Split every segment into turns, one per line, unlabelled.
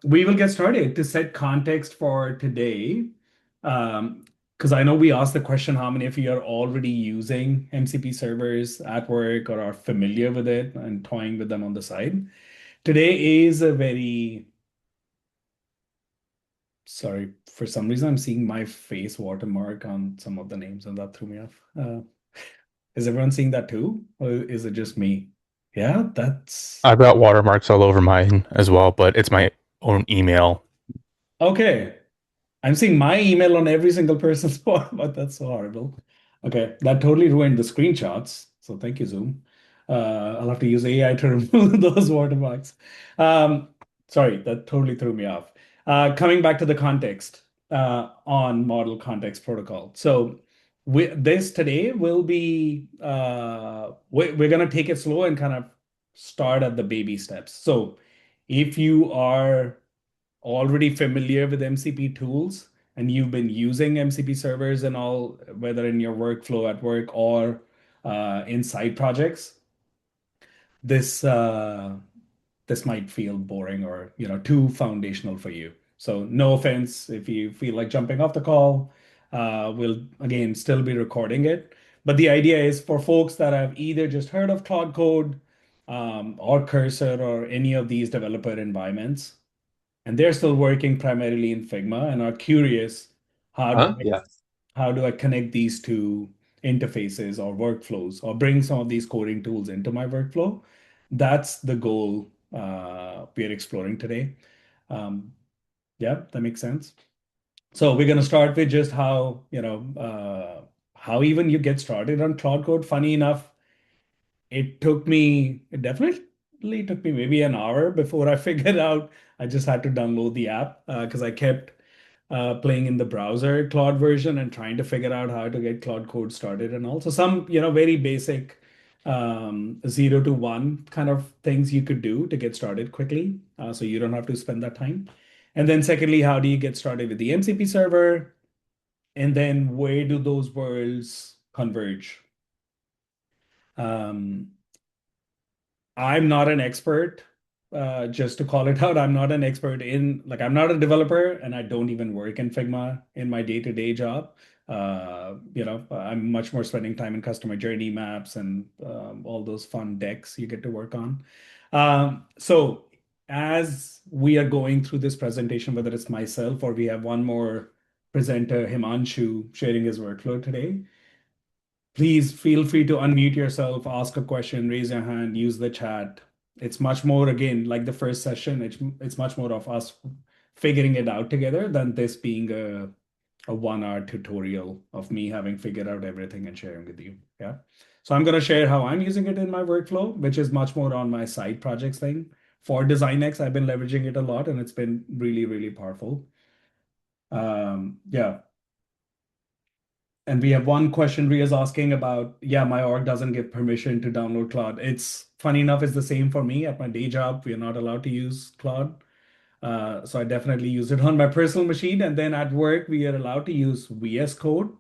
We will get started. To set context for today, because I know we asked the question, how many of you are already using MCP servers at work or are familiar with it and toying with them on the side? Today is a very, sorry, for some reason I'm seeing my face watermark on some of the names and that threw me off. Is everyone seeing that too? Or is it just me? Yeah, that's
I've got watermarks all over mine as well, but it's my own email.
okay. I'm seeing my email on every single person's phone, but that's so horrible. Okay, that totally ruined the screenshots. So thank you, Zoom. I'll have to use AI to remove those watermarks. Um, Sorry, that totally threw me off. Coming back to the context on model context protocol. So this today will be we're gonna take it slow and kind of start at the baby steps. So if you are already familiar with MCP tools and you've been using MCP servers and all, whether in your workflow at work or in side projects, this this might feel boring or too foundational for you. So no offense if you feel like jumping off the call. We'll again still be recording it. But the idea is for folks that have either just heard of Claude Code or Cursor or any of these developer environments, and they're still working primarily in Figma and are curious how do
Huh?
I,
Yeah.
how do I connect these two interfaces or workflows or bring some of these coding tools into my workflow. That's the goal we're exploring today. Um, yeah, that makes sense. So we're going to start with just how even you get started on Cloud Code. Funny enough, it definitely took me maybe an hour before I figured out I just had to download the app because I kept playing in the browser Claude version and trying to figure out how to get Claude Code started and also some, very basic 0 to 1 kind of things you could do to get started quickly so you don't have to spend that time. And then secondly, how do you get started with the MCP server? And then where do those worlds converge? Um, I'm not an expert. Just to call it out, I'm not an expert like I'm not a developer and I don't even work in Figma in my day-to-day job. I'm much more spending time in customer journey maps and all those fun decks you get to work on. So as we are going through this presentation, whether it's myself or we have one more presenter, Himanshu, sharing his workflow today, please feel free to unmute yourself, ask a question, raise your hand, use the chat. It's much more, again, like the first session, it's much more of us figuring it out together than this being a 1 hour tutorial of me having figured out everything and sharing with you. Yeah. So I'm going to share how I'm using it in my workflow, which is much more on my side projects thing. For DesignX, I've been leveraging it a lot and it's been really, really powerful. Yeah. And we have one question Ria's asking about, yeah, my org doesn't give permission to download Claude. It's funny enough, it's the same for me at my day job. We are not allowed to use Claude. So I definitely use it on my personal machine. And then at work, we are allowed to use VS Code.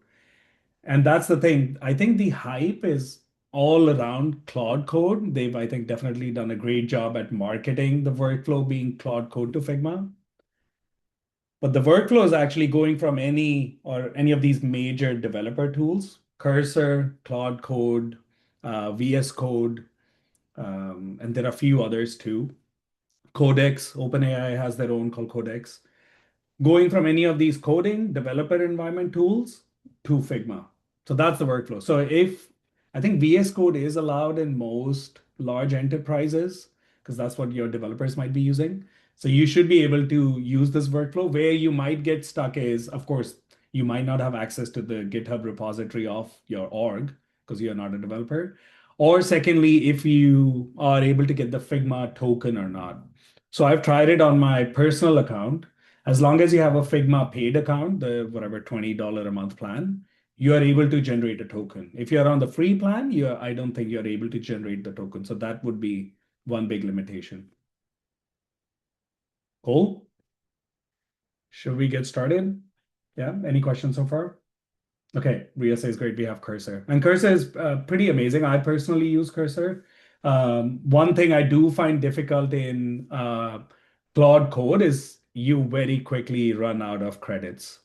And that's the thing. I think the hype is all around Claude Code. They've, I think, definitely done a great job at marketing the workflow being Claude Code to Figma. But the workflow is actually going from any of these major developer tools, Cursor, Claude Code, VS Code, and there are a few others too. Codex, OpenAI has their own called Codex. Going from any of these coding developer environment tools to Figma. So that's the workflow. So if I think VS Code is allowed in most large enterprises because that's what your developers might be using. So you should be able to use this workflow. Where you might get stuck is, of course, you might not have access to the GitHub repository of your org because you're not a developer. Or secondly, if you are able to get the Figma token or not. So I've tried it on my personal account. As long as you have a Figma paid account, the whatever $20 a month plan, you are able to generate a token. If you're on the free plan, I don't think you're able to generate the token. So that would be one big limitation. Cool. Should we get started? Yeah. Any questions so far? Okay. Ria says great. We have Cursor, and Cursor is pretty amazing. I personally use Cursor. One thing I do find difficult in Claude Code is you very quickly run out of credits.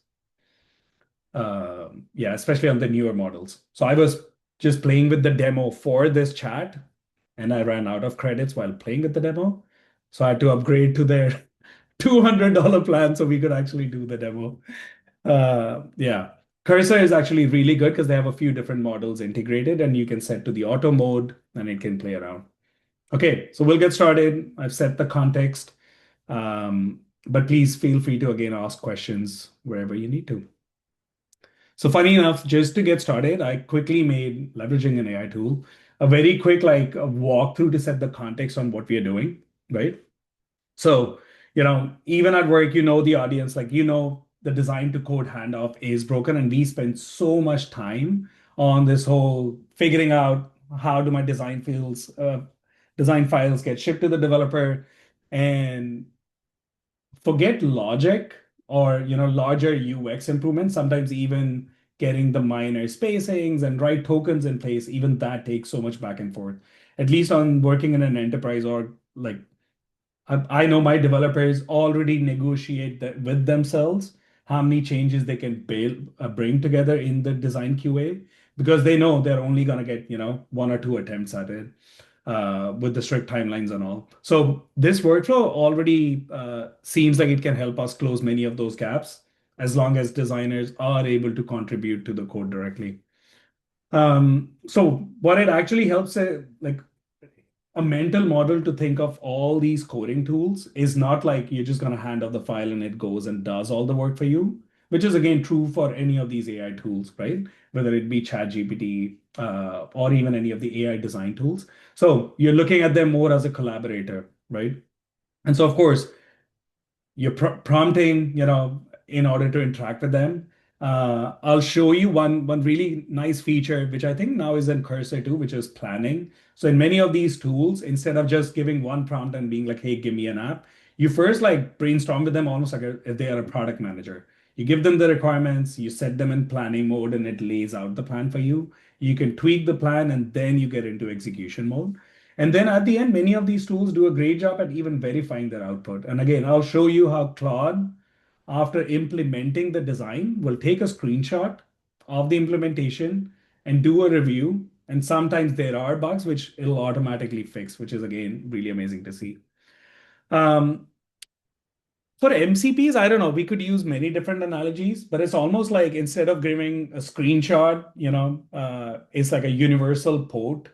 Yeah, especially on the newer models. So I was just playing with the demo for this chat, and I ran out of credits while playing with the demo. So I had to upgrade to their $200 plan so we could actually do the demo. Yeah. Cursor is actually really good because they have a few different models integrated, and you can set to the auto mode and it can play around. Okay, so we'll get started. I've set the context, but please feel free to again ask questions wherever you need to. So funny enough, just to get started, I quickly made leveraging an AI tool a very quick like a walkthrough to set the context on what we are doing, right? So, even at work, the audience, like, the design to code handoff is broken. And we spend so much time on this whole figuring out how do my design files get shipped to the developer and forget logic or, larger UX improvements, sometimes even getting the minor spacings and right tokens in place, even that takes so much back and forth. At least on working in an enterprise or like I know my developers already negotiate that with themselves how many changes they can bring together in the design QA because they know they're only going to get, one or two attempts at it with the strict timelines and all. So this workflow already seems like it can help us close many of those gaps as long as designers are able to contribute to the code directly. So what it actually helps, like a mental model to think of all these coding tools is not like you're just going to hand off the file and it goes and does all the work for you, which is again true for any of these AI tools, right? Whether it be ChatGPT or even any of the AI design tools. So you're looking at them more as a collaborator, right? And so, of course, you're prompting, in order to interact with them. I'll show you one really nice feature, which I think now is in Cursor too, which is planning. So in many of these tools, instead of just giving one prompt and being like, "Hey, give me an app," you first like brainstorm with them almost like if they are a product manager. You give them the requirements, you set them in planning mode, and it lays out the plan for you. You can tweak the plan, and then you get into execution mode. And then at the end, many of these tools do a great job at even verifying their output. And again, I'll show you how Claude, after implementing the design, will take a screenshot of the implementation and do a review. And sometimes there are bugs which it'll automatically fix, which is again really amazing to see. Um, for MCPs, I don't know, we could use many different analogies, but it's almost like instead of giving a screenshot, it's like a universal port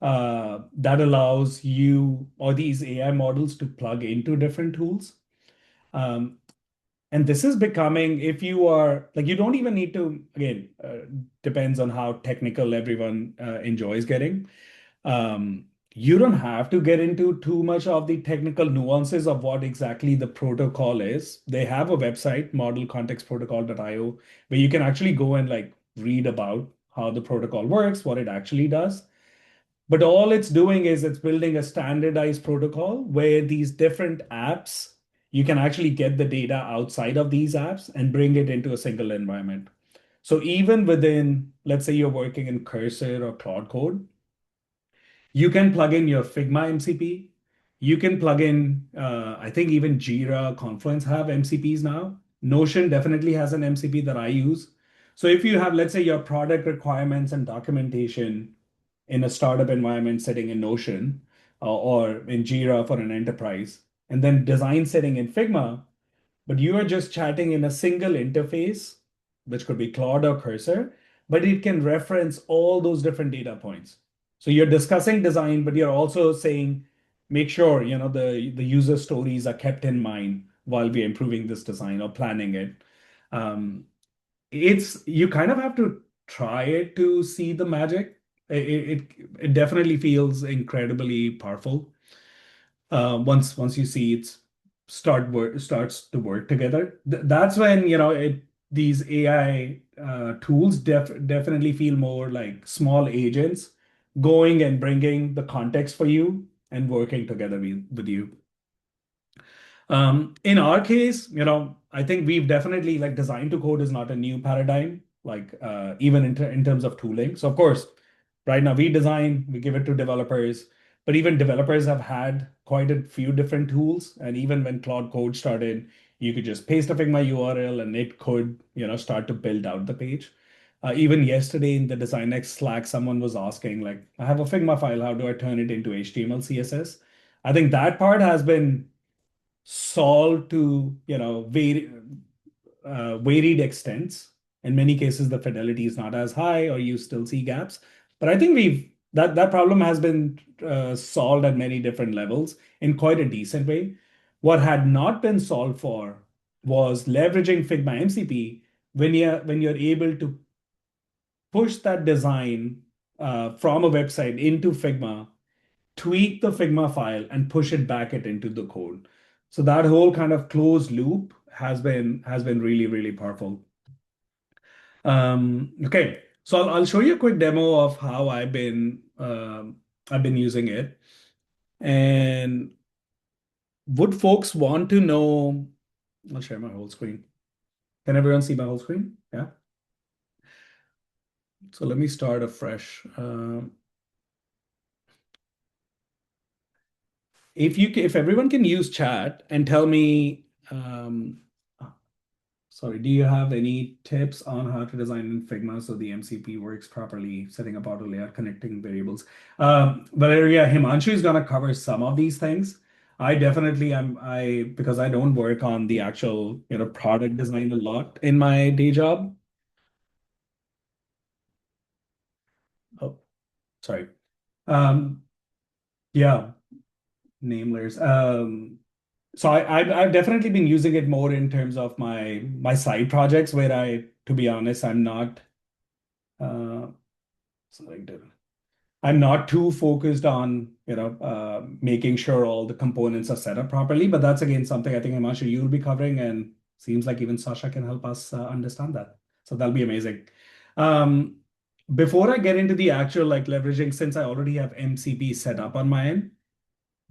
that allows you or these AI models to plug into different tools. Um, and this is becoming, if you are like, you don't even need to, again, depends on how technical everyone enjoys getting. Um, you don't have to get into too much of the technical nuances of what exactly the protocol is. They have a website, modelcontextprotocol.io, where you can actually go and like read about how the protocol works, what it actually does. But all it's doing is it's building a standardized protocol where these different apps, you can actually get the data outside of these apps and bring it into a single environment. So even within, let's say you're working in Cursor or Claude Code, you can plug in your Figma MCP. You can plug in, I think even Jira, Confluence have MCPs now. Notion definitely has an MCP that I use. So if you have, let's say, your product requirements and documentation in a startup environment setting in Notion or in Jira for an enterprise, and then design setting in Figma, but you are just chatting in a single interface, which could be Claude or Cursor, but it can reference all those different data points. So you're discussing design, but you're also saying, make sure, the user stories are kept in mind while we're improving this design or planning it. Um, you kind of have to try it to see the magic. It definitely feels incredibly powerful once you see it starts to work together. That's when these AI tools definitely feel more like small agents going and bringing the context for you and working together with you. In our case, I think we've definitely like design to code is not a new paradigm, like even in terms of tooling. So of course, right now we design, we give it to developers. but even developers have had quite a few different tools. And even when Claude Code started, you could just paste a Figma URL and it could, start to build out the page. Even yesterday in the DesignX Slack, someone was asking, like, I have a Figma file, how do I turn it into HTML, CSS? I think that part has been solved to, varied extents. In many cases, the fidelity is not as high, or you still see gaps. But I think that problem has been solved at many different levels in quite a decent way. What had not been solved for was leveraging Figma MCP when you're able to push that design from a website into Figma, tweak the Figma file, and push it back into the code. So that whole kind of closed loop has been really, really powerful. Okay, so I'll show you a quick demo of how I've been using it. And would folks want to know? I'll share my whole screen. Can everyone see my whole screen? Yeah. So let me start afresh. If everyone can use chat and tell me, sorry, do you have any tips on how to design in Figma so the MCP works properly, setting up auto layout, connecting variables? Valeria, Himanshu is gonna cover some of these things. I definitely am, because I don't work on the actual, product design a lot in my day job. Oh, sorry. Um, yeah, nameless. So I've definitely been using it more in terms of my side projects where to be honest, I'm not uh, sorry, I'm not too focused on making sure all the components are set up properly. But that's again something I think Himanshu you'll be covering, and seems like even Sasha can help us understand that. So that'll be amazing. Um, Before I get into the actual like leveraging, since I already have MCP set up on my end,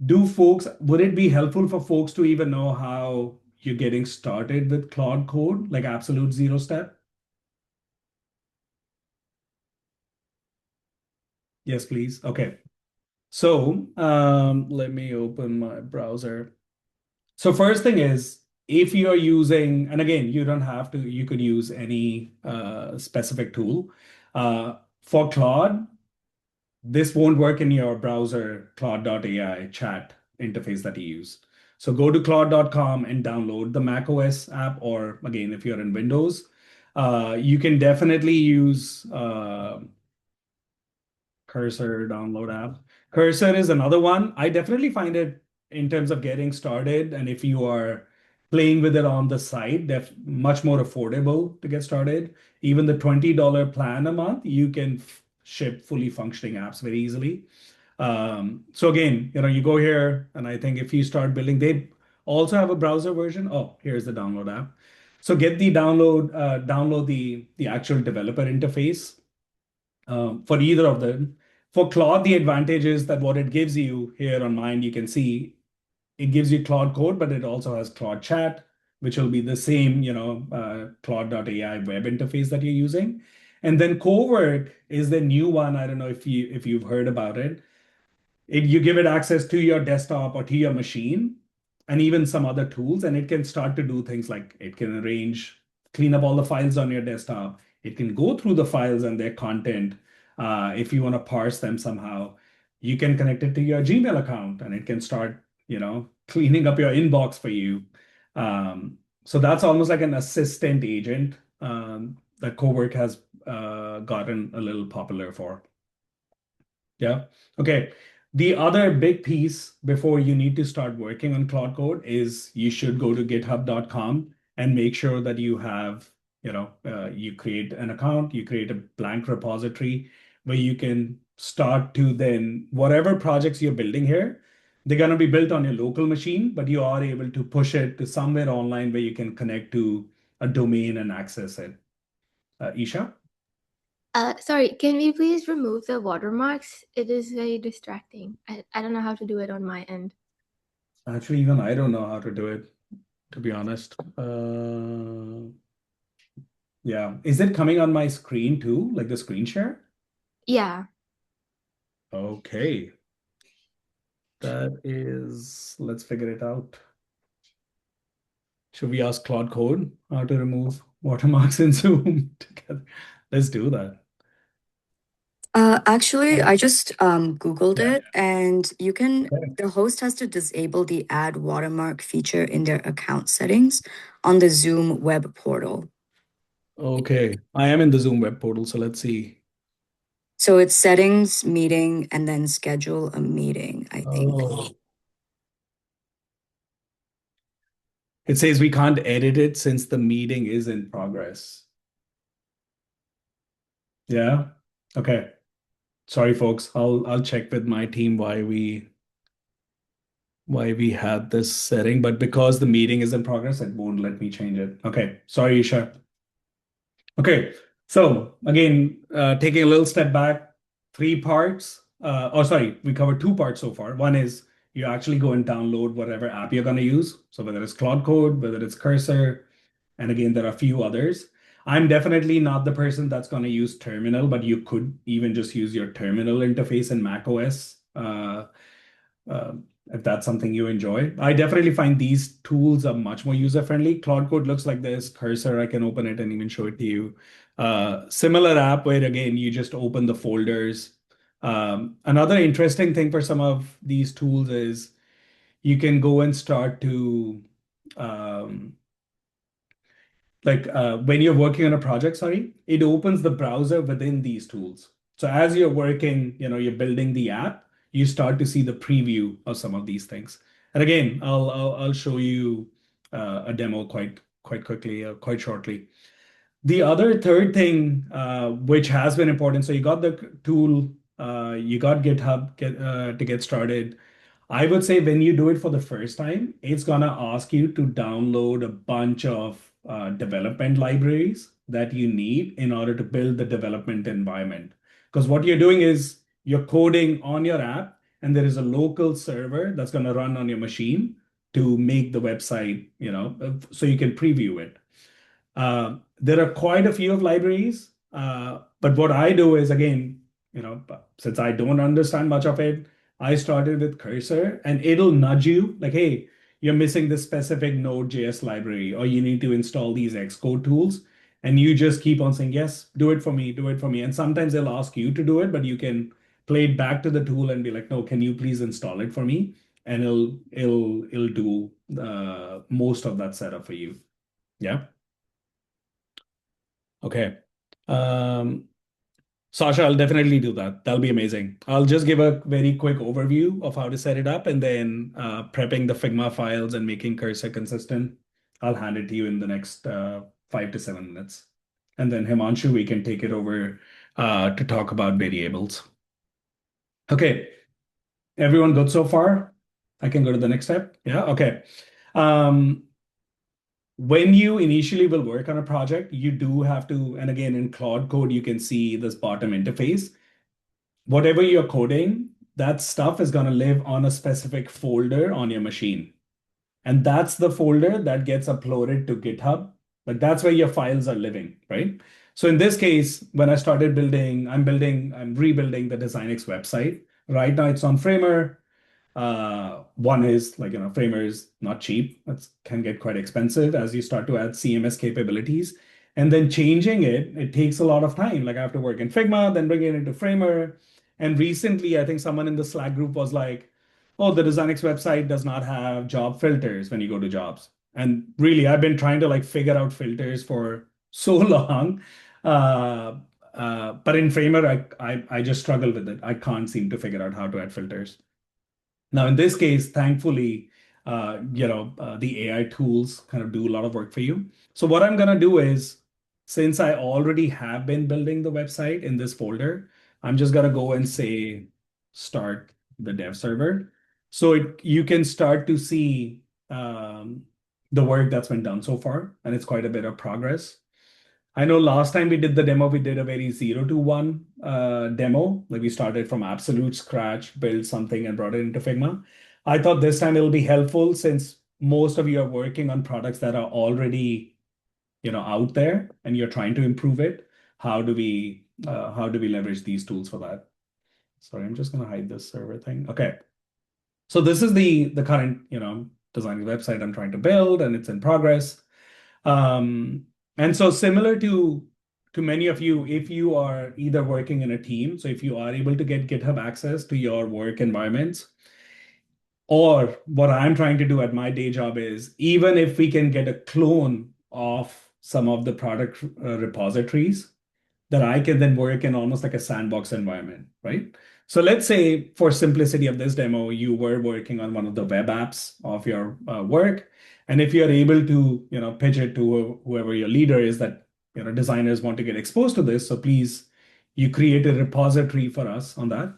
would it be helpful for folks to even know how you're getting started with Claude Code, like absolute zero step? Yes, please. Okay. So let me open my browser. So first thing is, if you're using, and again, you don't have to, you could use any specific tool. For Claude, this won't work in your browser Claude.ai chat interface that you use. So go to claude.com and download the macOS app, or again, if you're in Windows, you can definitely use Cursor download app. Cursor is another one. I definitely find it in terms of getting started, and if you are playing with it on the side, much more affordable to get started. Even the $20 plan a month, you can ship fully functioning apps very easily. So again, you go here, and I think if you start building, they also have a browser version. Oh, here's the download app. So get the download the actual developer interface for either of them. For Claude, the advantage is that what it gives you here on mine, you can see it gives you Claude Code, but it also has Claude Chat, which will be the same, Claude.ai web interface that you're using. And then Cowork is the new one. I don't know if you've heard about it. You give it access to your desktop or to your machine, and even some other tools, and it can start to do things like it can clean up all the files on your desktop. It can go through the files and their content. If you want to parse them somehow, you can connect it to your Gmail account, and it can start, cleaning up your inbox for you. So that's almost like an assistant agent that Cowork has gotten a little popular for. Yeah. Okay. The other big piece before you need to start working on Cloud Code is you should go to github.com and make sure that you create an account, you create a blank repository where you can start to then, whatever projects you're building here, they're going to be built on your local machine, but you are able to push it to somewhere online where you can connect to a domain and access it. Isha?
Sorry, can we please remove the watermarks? It is very distracting. I don't know how to do it on my end.
Actually, even I don't know how to do it, to be honest. Yeah. Is it coming on my screen too, like the screen share?
Yeah.
Okay. That is, let's figure it out. Should we ask Claude Code how to remove watermarks in Zoom together? Let's do that.
Actually, I just Googled
Yeah.
it, and you can,
Okay.
the host has to disable the add watermark feature in their account settings on the Zoom web portal.
Okay. I am in the Zoom web portal, so let's see.
So it's settings, meeting, and then schedule a meeting, I think.
Oh. It says we can't edit it since the meeting is in progress. Yeah. Okay. Sorry, folks. I'll check with my team why we had this setting, but because the meeting is in progress, it won't let me change it. Okay. Sorry, Isha. Okay. So again, taking a little step back, three parts. Sorry, we covered two parts so far. One is you actually go and download whatever app you're going to use. So whether it's Claude Code, whether it's Cursor, and again, there are a few others. I'm definitely not the person that's going to use Terminal, but you could even just use your Terminal interface in Mac OS uh, if that's something you enjoy. I definitely find these tools are much more user-friendly. Claude Code looks like this. Cursor, I can open it and even show it to you. Similar app where, again, you just open the folders. Another interesting thing for some of these tools is you can go and start to um, when you're working on a project, sorry, it opens the browser within these tools. So as you're working, you're building the app, you start to see the preview of some of these things. And again, I'll show you a demo quite quickly, quite shortly. The other third thing, which has been important, so you got the tool, you got GitHub to get started. I would say when you do it for the first time, it's gonna ask you to download a bunch of development libraries that you need in order to build the development environment. Because what you're doing is you're coding on your app, and there is a local server that's gonna run on your machine to make the website, so you can preview it. There are quite a few of libraries, but what I do is again, since I don't understand much of it, I started with Cursor, and it'll nudge you like, hey, you're missing this specific Node.js library, or you need to install these Xcode tools. And you just keep on saying, yes, do it for me, do it for me. And sometimes they'll ask you to do it, but you can play it back to the tool and be like, no, can you please install it for me? And it'll do most of that setup for you. Yeah. Okay. Um, Sasha, I'll definitely do that. That'll be amazing. I'll just give a very quick overview of how to set it up, and then prepping the Figma files and making Cursor consistent. I'll hand it to you in the next 5 to 7 minutes. And then Himanshu, we can take it over to talk about variables. Okay. Everyone good so far? I can go to the next step. Yeah. Okay. Um, when you initially will work on a project, you do have to, and again, in Claude Code, you can see this bottom interface. Whatever you're coding, that stuff is going to live on a specific folder on your machine. And that's the folder that gets uploaded to GitHub. Like that's where your files are living, right? So in this case, when I started building, I'm rebuilding the DesignX website. Right now it's on Framer. One is Framer is not cheap. It can get quite expensive as you start to add CMS capabilities. And then changing it takes a lot of time. Like I have to work in Figma, then bring it into Framer. And recently, I think someone in the Slack group was like, oh, the DesignX website does not have job filters when you go to jobs. And really, I've been trying to figure out filters for so long. Uh, but in Framer, I just struggle with it. I can't seem to figure out how to add filters. Now, in this case, thankfully, the AI tools kind of do a lot of work for you. So what I'm going to do is, since I already have been building the website in this folder, I'm just going to go and say, start the dev server. So you can start to see the work that's been done so far, and it's quite a bit of progress. I know last time we did the demo, we did a very 0 to 1 demo. Like we started from absolute scratch, built something and brought it into Figma. I thought this time it'll be helpful since most of you are working on products that are already, out there and you're trying to improve it. How do we leverage these tools for that? Sorry, I'm just gonna hide this server thing. Okay. So this is the current, designing website I'm trying to build, and it's in progress. And so similar to many of you, if you are either working in a team, so if you are able to get GitHub access to your work environments, or what I'm trying to do at my day job is even if we can get a clone of some of the product repositories, that I can then work in almost like a sandbox environment, right? So let's say for simplicity of this demo, you were working on one of the web apps of your work. And if you're able to, pitch it to whoever your leader is that, designers want to get exposed to this. So please, you create a repository for us on that,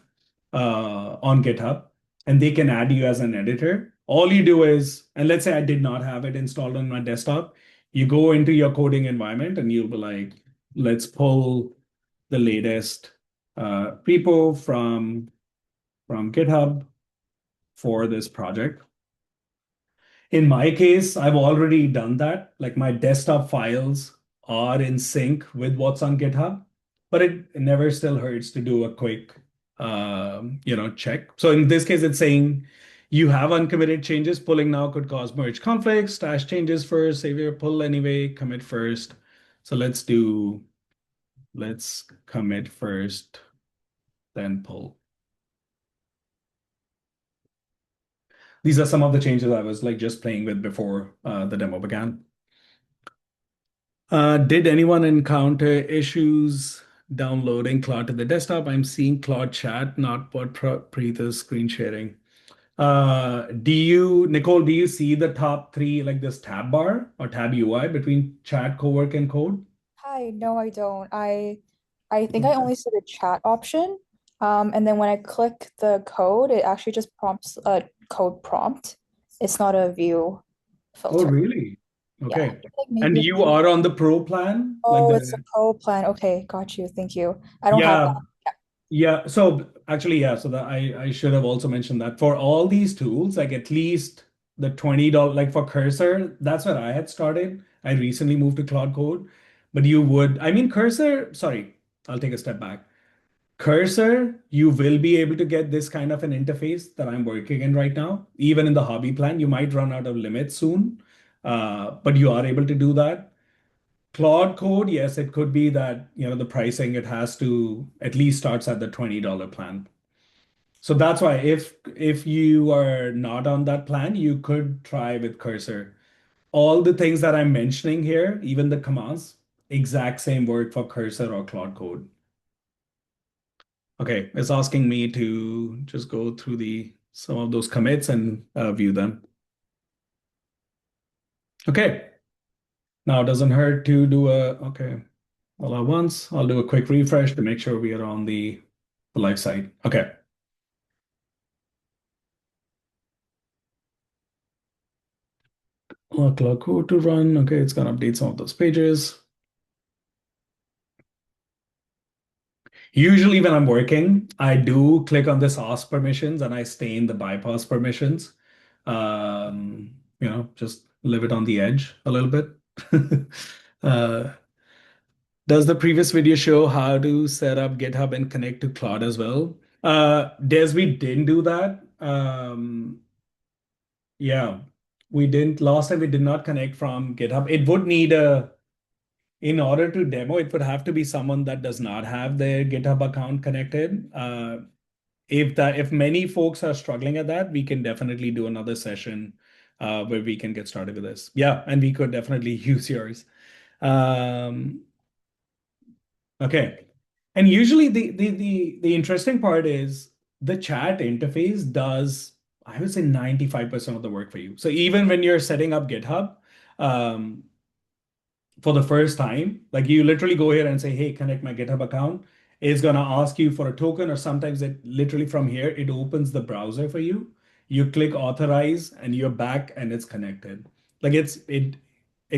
on GitHub, and they can add you as an editor. All you do is, and let's say I did not have it installed on my desktop, you go into your coding environment and you'll be like, let's pull the latest repo from GitHub for this project. In my case, I've already done that. Like my desktop files are in sync with what's on GitHub, but it never still hurts to do a quick, check. So in this case, it's saying you have uncommitted changes. Pulling now could cause merge conflicts. Stash changes first. Save your pull anyway. Commit first. So let's commit first, then pull. These are some of the changes I was like just playing with before the demo began. Did anyone encounter issues downloading Claude to the desktop? I'm seeing Claude chat, not what Preet is screen sharing. Nicole, do you see the top three, like this tab bar or tab UI between chat, cowork, and code?
Hi, no, I don't. I think I only see the chat option. And then when I click the code, it actually just prompts a code prompt. It's not a view
Oh,
filter.
really?
Yeah.
Okay.
Like
And
maybe
you are on the pro plan? Like
oh, it's a
the
pro plan. Okay, got you. Thank you. I don't have
Yeah,
that.
yeah. So actually, yeah. So that I should have also mentioned that for all these tools, like at least the $20, like for Cursor, that's where I had started. I recently moved to Claude Code, but I mean, Cursor, sorry, I'll take a step back. Cursor, you will be able to get this kind of an interface that I'm working in right now. Even in the hobby plan, you might run out of limits soon, but you are able to do that. Claude Code, yes, it could be that, the pricing, it has to at least starts at the $20 plan. So that's why if you are not on that plan, you could try with Cursor. All the things that I'm mentioning here, even the commands, exact same work for Cursor or Claude Code. Okay, it's asking me to just go through some of those commits and view them. Okay, now it doesn't hurt to do okay, all at once. I'll do a quick refresh to make sure we are on the live site. Okay. Cloud code to run. Okay, it's gonna update some of those pages. Usually when I'm working, I do click on this ask permissions and I stay in the bypass permissions. Just leave it on the edge a little bit. Uh, does the previous video show how to set up GitHub and connect to Claude as well? Des, we didn't do that. Yeah, we didn't. Last time we did not connect from GitHub. It would need in order to demo, it would have to be someone that does not have their GitHub account connected. If many folks are struggling at that, we can definitely do another session where we can get started with this. Yeah, and we could definitely use yours. Okay. And usually the interesting part is the chat interface does, I would say, 95% of the work for you. So even when you're setting up GitHub, um, for the first time, like you literally go here and say, hey, connect my GitHub account. It's going to ask you for a token, or sometimes it literally from here, it opens the browser for you. You click authorize and you're back and it's connected. Like it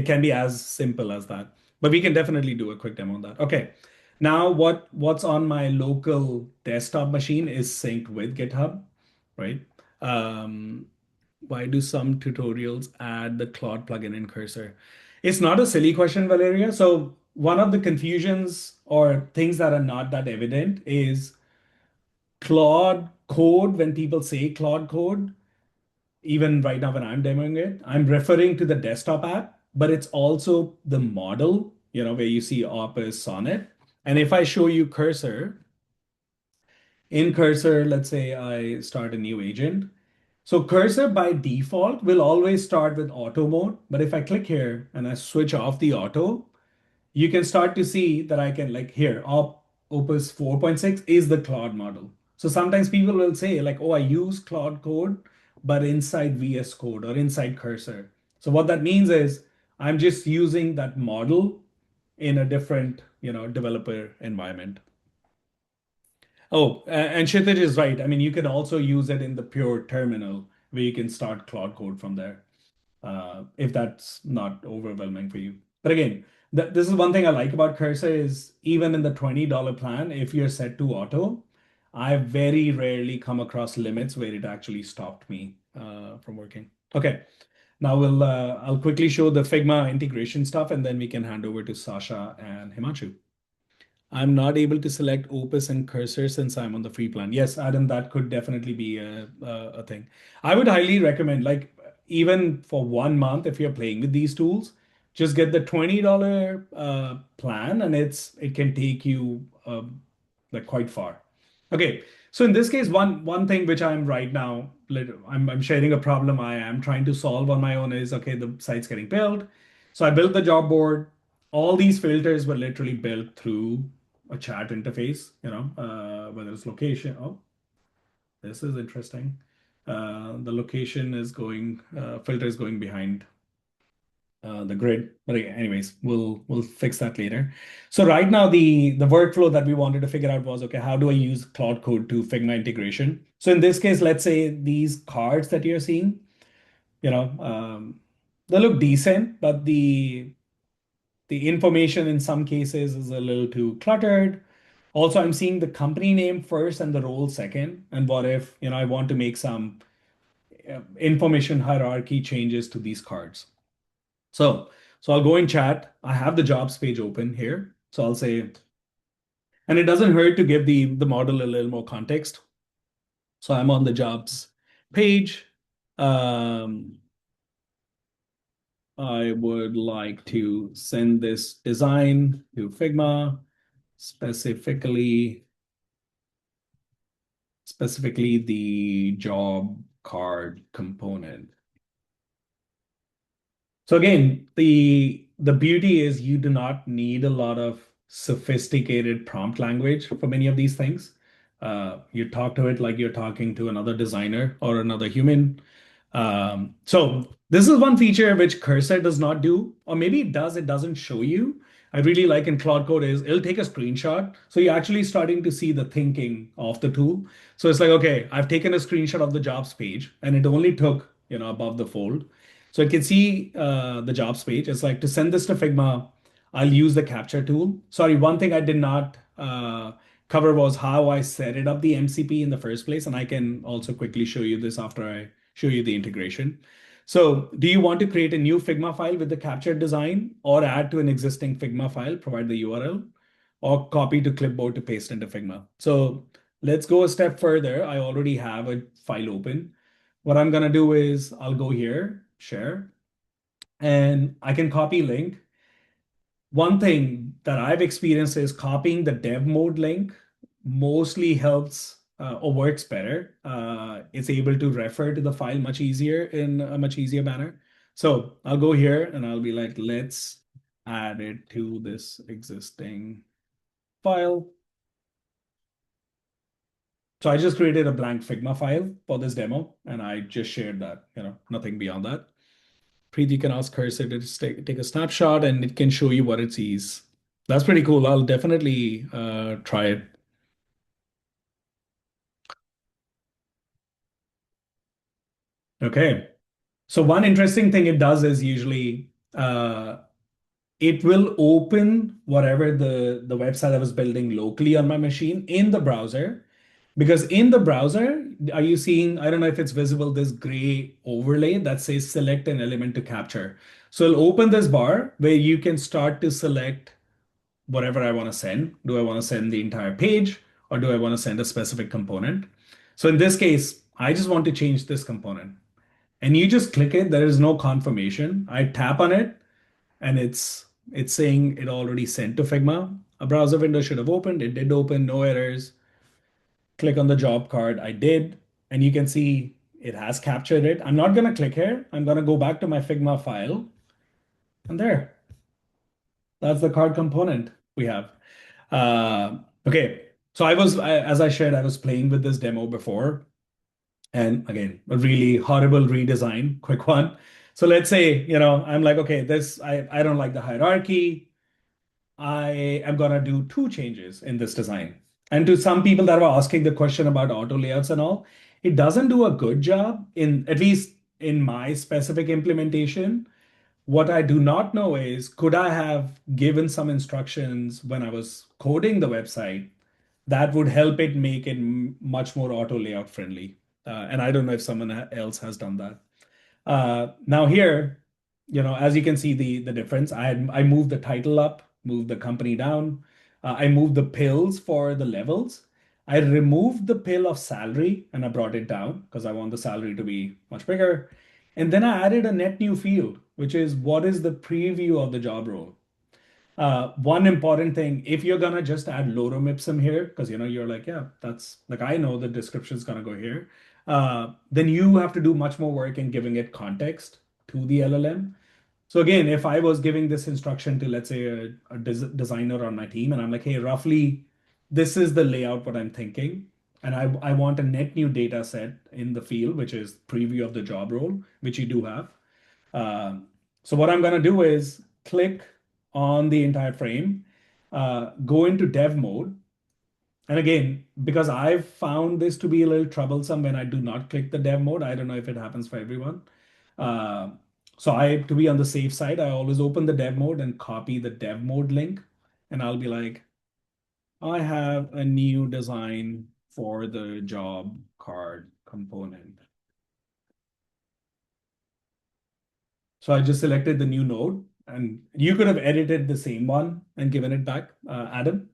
can be as simple as that. But we can definitely do a quick demo on that. Okay. Now what's on my local desktop machine is synced with GitHub, right? Um, why do some tutorials add the Claude plugin in Cursor? It's not a silly question, Valeria. So one of the confusions or things that are not that evident is Claude code. When people say Claude code, even right now when I'm demoing it, I'm referring to the desktop app, but it's also the model, where you see Opus Sonnet. And if I show you cursor, in cursor, let's say I start a new agent. So cursor by default will always start with auto mode. But if I click here and I switch off the auto, you can start to see that I can like here, Opus 4.6 is the Claude model. So sometimes people will say like, oh, I use Claude code, but inside VS Code or inside cursor. So what that means is I'm just using that model in a different, developer environment. Oh, and Kshitij is right. I mean, you can also use it in the pure terminal where you can start Claude code from there, if that's not overwhelming for you. But again, this is one thing I like about Cursor is even in the $20 plan, if you're set to auto, I very rarely come across limits where it actually stopped me from working. Okay, now I'll quickly show the Figma integration stuff, and then we can hand over to Sasha and Himanshu. I'm not able to select Opus and Cursor since I'm on the free plan. Yes, Adam, that could definitely be a thing. I would highly recommend, like, even for 1 month, if you're playing with these tools, just get the $20 plan, and it can take you like quite far. Okay, so in this case, one thing which I'm right now, I'm sharing a problem I am trying to solve on my own is okay, the site's getting built. So I built the job board. All these filters were literally built through a chat interface, whether it's location. Oh, this is interesting. The location is going, filter is going behind the grid. But anyways, we'll fix that later. So right now the workflow that we wanted to figure out was, okay, how do I use Claude Code to Figma integration? So in this case, let's say these cards that you're seeing, they look decent, but the information in some cases is a little too cluttered. Also, I'm seeing the company name first and the role second. And what if, I want to make some information hierarchy changes to these cards? So I'll go in chat. I have the jobs page open here. So I'll say, and it doesn't hurt to give the model a little more context. So I'm on the jobs page. I would like to send this design to Figma, specifically the job card component. So again, the beauty is you do not need a lot of sophisticated prompt language for many of these things. You talk to it like you're talking to another designer or another human. So this is one feature which Cursor does not do, or maybe it does, it doesn't show you. I really like in Claude Code is it'll take a screenshot. So you're actually starting to see the thinking of the tool. So it's like, okay, I've taken a screenshot of the jobs page and it only took, above the fold. So it can see the jobs page. It's like to send this to Figma, I'll use the capture tool. Sorry, one thing I did not cover was how I set it up the MCP in the first place. And I can also quickly show you this after I show you the integration. So do you want to create a new Figma file with the captured design or add to an existing Figma file, provide the URL, or copy to clipboard to paste into Figma? So let's go a step further. I already have a file open. What I'm going to do is I'll go here, share, and I can copy link. One thing that I've experienced is copying the dev mode link mostly helps or works better. It's able to refer to the file much easier in a much easier manner. So I'll go here and I'll be like, let's add it to this existing file. So I just created a blank Figma file for this demo and I just shared that, nothing beyond that. Preet, you can ask Cursor to just take a snapshot and it can show you what it sees. That's pretty cool. I'll definitely try it. Okay. So one interesting thing it does is usually it will open whatever the website I was building locally on my machine in the browser. Because in the browser, are you seeing, I don't know if it's visible, this gray overlay that says select an element to capture. So it'll open this bar where you can start to select whatever I want to send. Do I want to send the entire page or do I want to send a specific component? So in this case, I just want to change this component. and you just click it. There is no confirmation. I tap on it, and it's saying it already sent to Figma. A browser window should have opened. It did open, no errors. Click on the job card. I did, and you can see it has captured it. I'm not gonna click here. I'm gonna go back to my Figma file, and there. That's the card component we have. Okay, so as I shared, I was playing with this demo before, and again, a really horrible redesign, quick one. So let's say, I'm like, okay, I don't like the hierarchy. I am gonna do two changes in this design. And to some people that were asking the question about auto layouts and all, it doesn't do a good job in, at least in my specific implementation. What I do not know is, could I have given some instructions when I was coding the website that would help it make it much more auto layout friendly? And I don't know if someone else has done that. Now here, as you can see the difference, I moved the title up, moved the company down. I moved the pills for the levels. I removed the pill of salary and I brought it down because I want the salary to be much bigger. And then I added a net new field, which is what is the preview of the job role. One important thing, if you're gonna just add lorem ipsum here, because you're like, yeah, that's like I know the description is gonna go here, then you have to do much more work in giving it context to the LLM. So again, if I was giving this instruction to, let's say, a designer on my team, and I'm like, hey, roughly, this is the layout what I'm thinking, and I want a net new data set in the field, which is preview of the job role, which you do have. So what I'm going to do is click on the entire frame, go into dev mode. And again, because I've found this to be a little troublesome when I do not click the dev mode, I don't know if it happens for everyone. Uh, to be on the safe side, I always open the dev mode and copy the dev mode link. And I'll be like, I have a new design for the job card component. So I just selected the new node, and you could have edited the same one and given it back, Adam.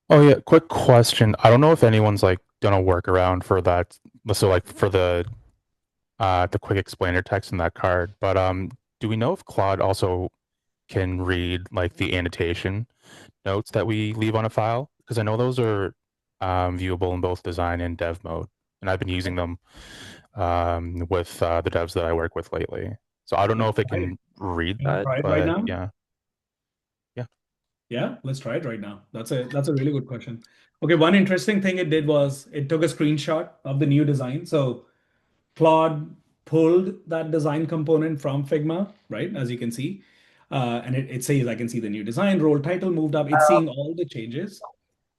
Oh yeah, quick question. I don't know if anyone's like done a workaround for that. So like for the quick explainer text in that card. But do we know if Claude also can read like the annotation notes that we leave on a file? Because I know those are viewable in both design and dev mode, and I've been using them with the devs that I work with lately. So I don't know if it can read
Can you
that,
try it right
but
now?
yeah.
Yeah, let's try it right now. That's a really good question. Okay, one interesting thing it did was it took a screenshot of the new design. So Claude pulled that design component from Figma, right? As you can see. And it says I can see the new design, role title moved up. It's seeing all the changes.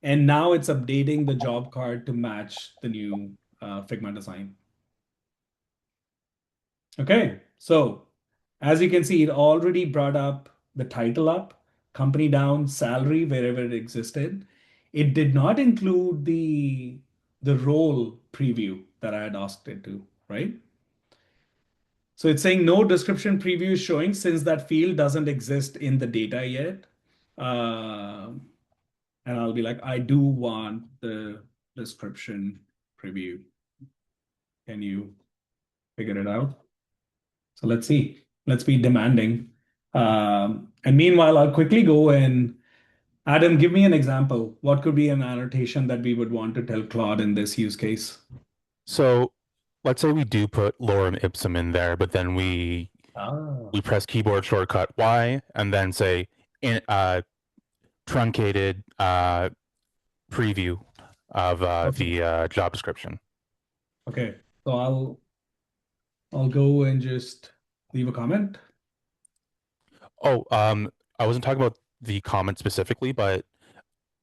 And now it's updating the job card to match the new Figma design. Okay, so as you can see, it already brought up the title up, company down, salary wherever it existed. It did not include the role preview that I had asked it to, right? So it's saying no description preview is showing since that field doesn't exist in the data yet. And I'll be like, I do want the description preview. Can you figure it out? So let's see. Let's be demanding. And meanwhile, I'll quickly go and Adam, give me an example. What could be an annotation that we would want to tell Claude in this use case?
So let's say we do put lorem ipsum in there, but then we press keyboard shortcut Y and then say truncated preview of
Okay.
the job description.
Okay. So I'll go and just leave a comment.
Oh, I wasn't talking about the comment specifically, but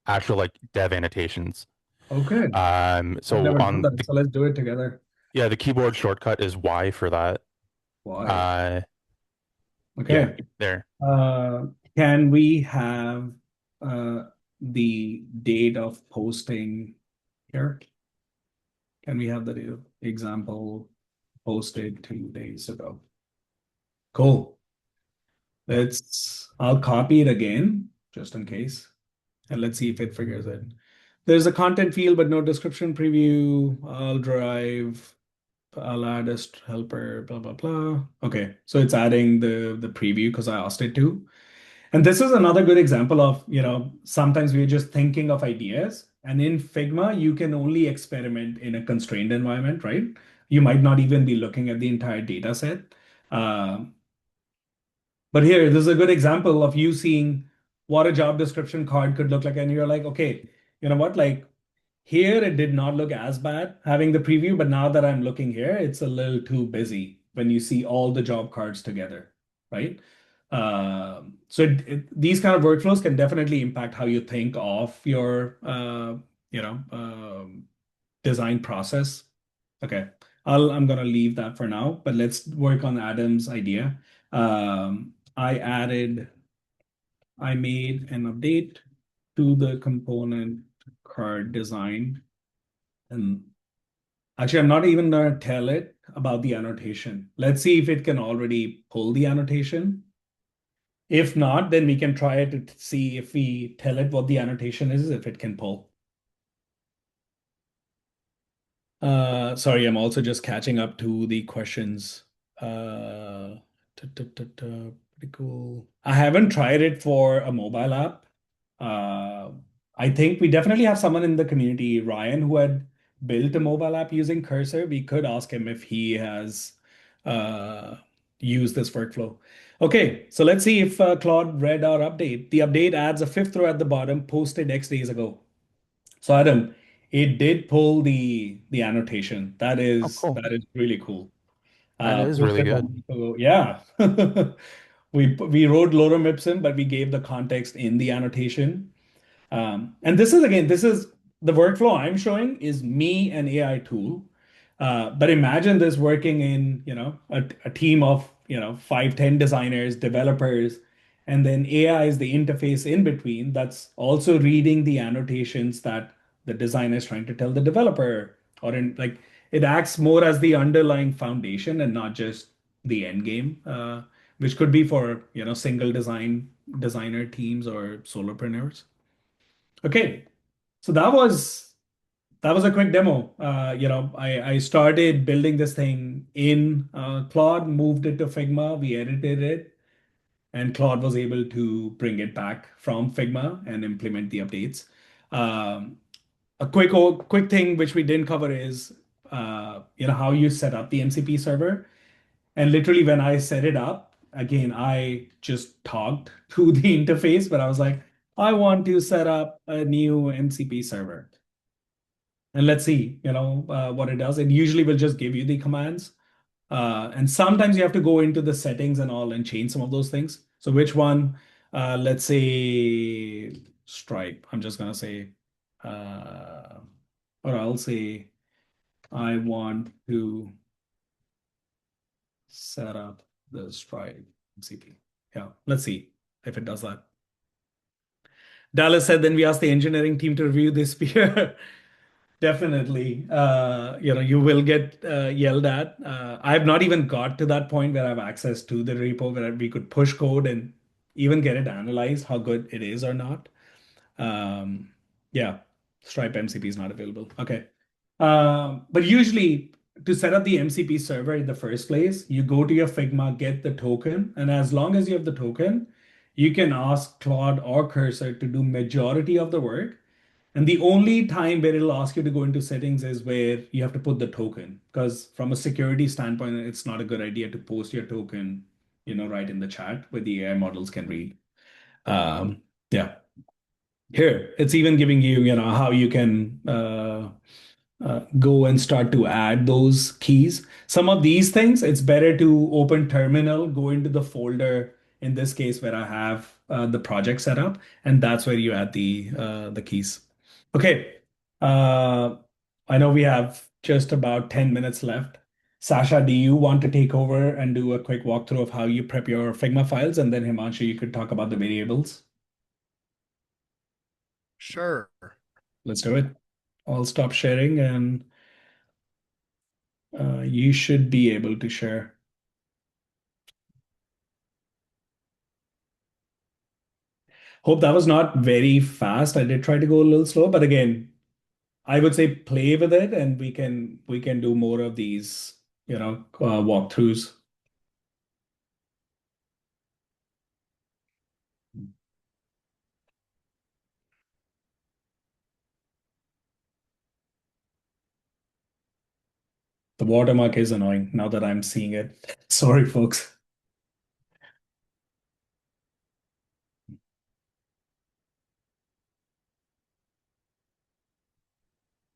actual like dev annotations.
Okay. I've
So
never done
on
that. So let's do it together.
the keyboard shortcut is Y for that.
Why?
Yeah,
Okay.
there.
Can we have the date of posting here? Can we have the example posted 2 days ago? Cool. I'll copy it again, just in case. And let's see if it figures it. There's a content field, but no description preview. I'll drive I'll add a helper, blah, blah, blah. Okay, so it's adding the preview because I asked it to. And this is another good example of, sometimes we're just thinking of ideas. And in Figma, you can only experiment in a constrained environment, right? You might not even be looking at the entire data set. But here, this is a good example of you seeing what a job description card could look like. And you're like, okay, you know what? Like here, it did not look as bad having the preview, but now that I'm looking here, it's a little too busy when you see all the job cards together, right? So these kind of workflows can definitely impact how you think of your, design process. Okay, I'm gonna leave that for now, but let's work on Adam's idea. I made an update to the component card design. And actually, I'm not even gonna tell it about the annotation. Let's see if it can already pull the annotation. If not, then we can try it to see if we tell it what the annotation is, if it can pull. Sorry, I'm also just catching up to the questions. Pretty cool. I haven't tried it for a mobile app. I think we definitely have someone in the community, Ryan, who had built a mobile app using Cursor. We could ask him if he has uh, used this workflow. Okay, so let's see if Claude read our update. The update adds a fifth row at the bottom, posted X days ago. So Adam, it did pull the annotation. That
Oh,
is
cool.
that is really cool.
That is really
Posted
good.
1 week ago. Yeah. We wrote lorem ipsum, but we gave the context in the annotation. And this is the workflow I'm showing is me an AI tool. But imagine this working in, a team of, 5, 10 designers, developers, and then AI is the interface in between that's also reading the annotations that the designer is trying to tell the developer, or in like it acts more as the underlying foundation and not just the end game, which could be for, single designer teams or solopreneurs. Okay, so that was a quick demo. I started building this thing in Claude, moved it to Figma, we edited it, and Claude was able to bring it back from Figma and implement the updates. Um, a quick thing which we didn't cover is how you set up the MCP server. And literally, when I set it up, again, I just talked to the interface, but I was like, I want to set up a new MCP server. And let's see, what it does. It usually will just give you the commands. And sometimes you have to go into the settings and all and change some of those things. So which one? Let's say Stripe. I'm just gonna say, or I'll say, I want to set up the Stripe MCP. Yeah, let's see if it does that. Dallas said, then we asked the engineering team to review this spear. Definitely. You will get yelled at. I have not even got to that point where I have access to the repo where we could push code and even get it analyzed how good it is or not. Yeah, Stripe MCP is not available. Okay. But usually to set up the MCP server in the first place, you go to your Figma, get the token, and as long as you have the token, you can ask Claude or Cursor to do majority of the work. And the only time where it'll ask you to go into settings is where you have to put the token. Because from a security standpoint, it's not a good idea to post your token, right in the chat where the AI models can read. Yeah. Here, it's even giving you, how you can go and start to add those keys. Some of these things, it's better to open terminal, go into the folder, in this case, where I have the project set up, and that's where you add the keys. Okay. Uh, I know we have just about 10 minutes left. Sasha, do you want to take over and do a quick walkthrough of how you prep your Figma files? And then Himanshu, you could talk about the variables.
Sure.
Let's do it. I'll stop sharing and you should be able to share. Hope that was not very fast. I did try to go a little slow, but again, I would say play with it and we can do more of these walkthroughs. The watermark is annoying now that I'm seeing it. Sorry, folks.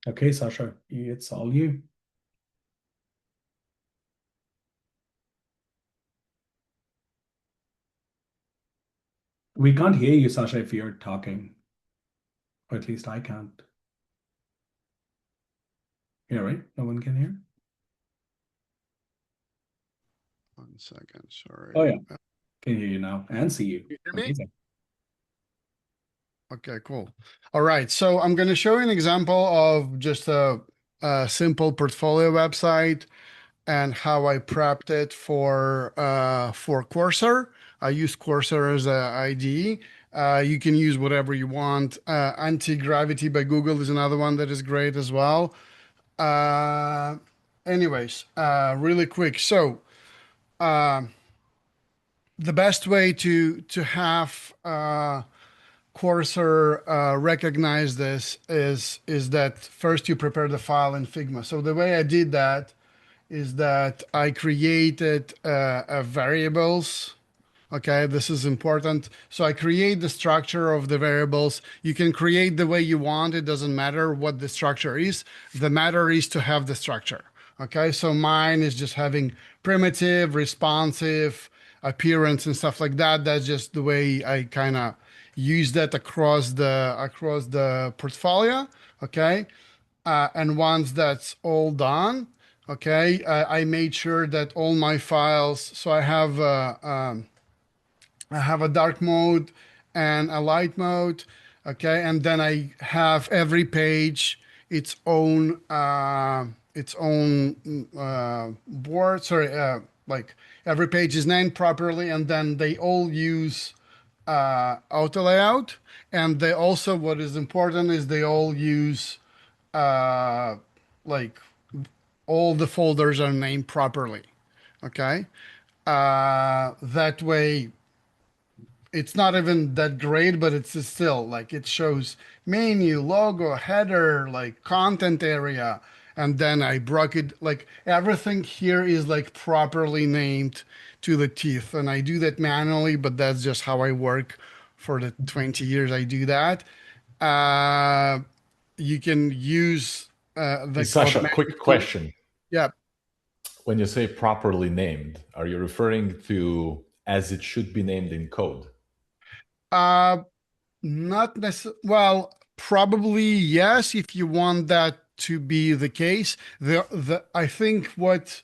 Okay, Sasha, it's all you. We can't hear you, Sasha, if you're talking. Or at least I can't. Yeah, right? No one can hear?
1 second, sorry.
Oh, yeah. Can hear you now and see you.
You hear me?
Amazing.
Okay, cool. All right, so I'm going to show you an example of just a simple portfolio website and how I prepped it for Cursor. I use Cursor as a IDE. You can use whatever you want. Anti-Gravity by Google is another one that is great as well. Anyways, really quick. So the best way to have Cursor recognize this is that first you prepare the file in Figma. So the way I did that is that I created variables. Okay, this is important. So I create the structure of the variables. You can create the way you want. It doesn't matter what the structure is. The matter is to have the structure. Okay, so mine is just having primitive, responsive, appearance and stuff like that. That's just the way I kind of use that across the portfolio. Okay, and once that's all done, okay, I made sure that all my files. So I have a dark mode and a light mode, okay, and then I have every page its own board. Sorry, like every page is named properly, and then they all use auto layout, and they also, what is important is they all use like all the folders are named properly. Okay, that way it's not even that great, but it's still like it shows menu, logo, header, like content area. And then I broke it, like everything here is like properly named to the teeth. And I do that manually, but that's just how I work for the 20 years I do that. You can use
Hey,
the
Sasha,
Claude.
quick question.
Yeah.
When you say properly named, are you referring to as it should be named in code?
Not necessarily. Well, probably yes, if you want that to be the case. I think what's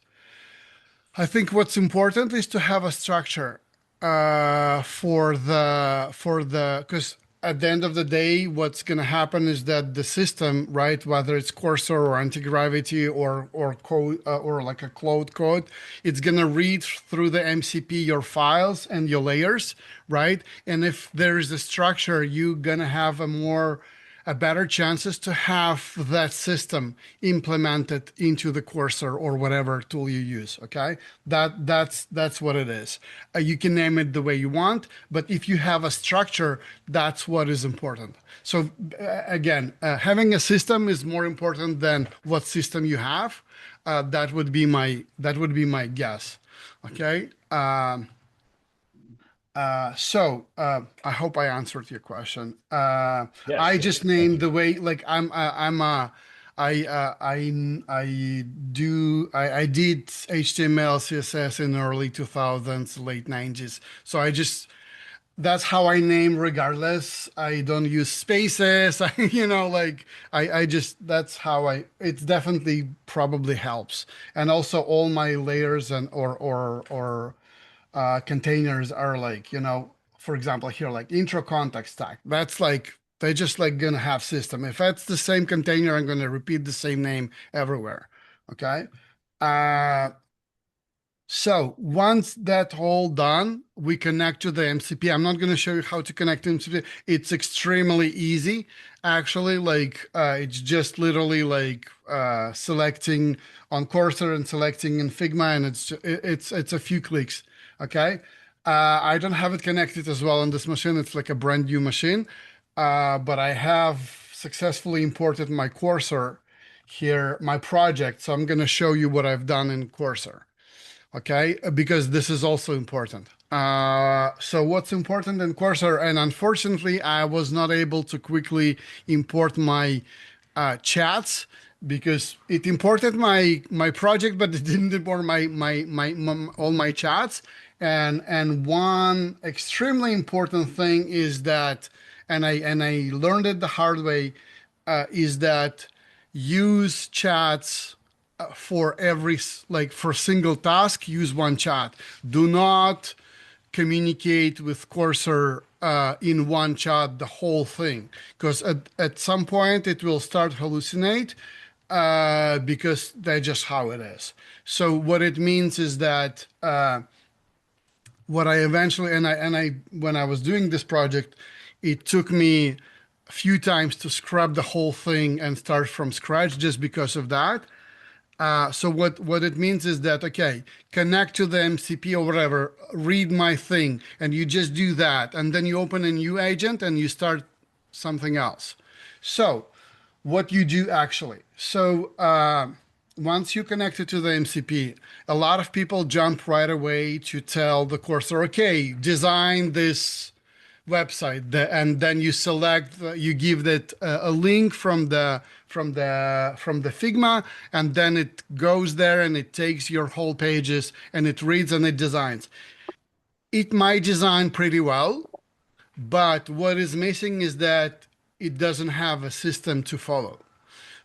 important is to have a structure for the because at the end of the day, what's going to happen is that the system, right, whether it's Cursor or anti-gravity or code or like a Claude code, it's going to read through the MCP your files and your layers, right? And if there is a structure, you're going to have a better chances to have that system implemented into the Cursor or whatever tool you use. Okay, that's what it is. You can name it the way you want, but if you have a structure, that's what is important. So again, having a system is more important than what system you have. That would be my guess. Okay. I hope I answered your question.
Yes,
I
yes,
just
thank
named
you.
the way, like I did HTML, CSS in early 2000s, late 90s. So that's how I name regardless. I don't use spaces. That's how it definitely probably helps. And also all my layers and or containers are like, for example, here, like intro context tag. That's like, they just like gonna have system. If that's the same container, I'm gonna repeat the same name everywhere. Okay. Uh, So once that all done, we connect to the MCP. I'm not going to show you how to connect to MCP. It's extremely easy, actually. Like it's just literally like selecting on Cursor and selecting in Figma, and it's a few clicks. Okay. I don't have it connected as well on this machine. It's like a brand new machine, but I have successfully imported my Cursor here, my project. So I'm going to show you what I've done in Cursor. Okay, because this is also important. So what's important in Cursor, and unfortunately, I was not able to quickly import my chats because it imported my project, but it didn't import my all my chats. And one extremely important thing is that, and I learned it the hard way, is that use chats for every like for single task, use one chat. Do not communicate with Cursor in one chat the whole thing, because at some point it will start hallucinate because that's just how it is. So what it means is that what I eventually, and I when I was doing this project, it took me a few times to scrub the whole thing and start from scratch just because of that. So what it means is that, okay, connect to the MCP or whatever, read my thing, and you just do that. And then you open a new agent and you start something else. So what you do actually. So once you connect it to the MCP, a lot of people jump right away to tell the Cursor, okay, design this website, and then you select, you give that a link from the Figma, and then it goes there and it takes your whole pages and it reads and it designs. It might design pretty well, but what is missing is that it doesn't have a system to follow.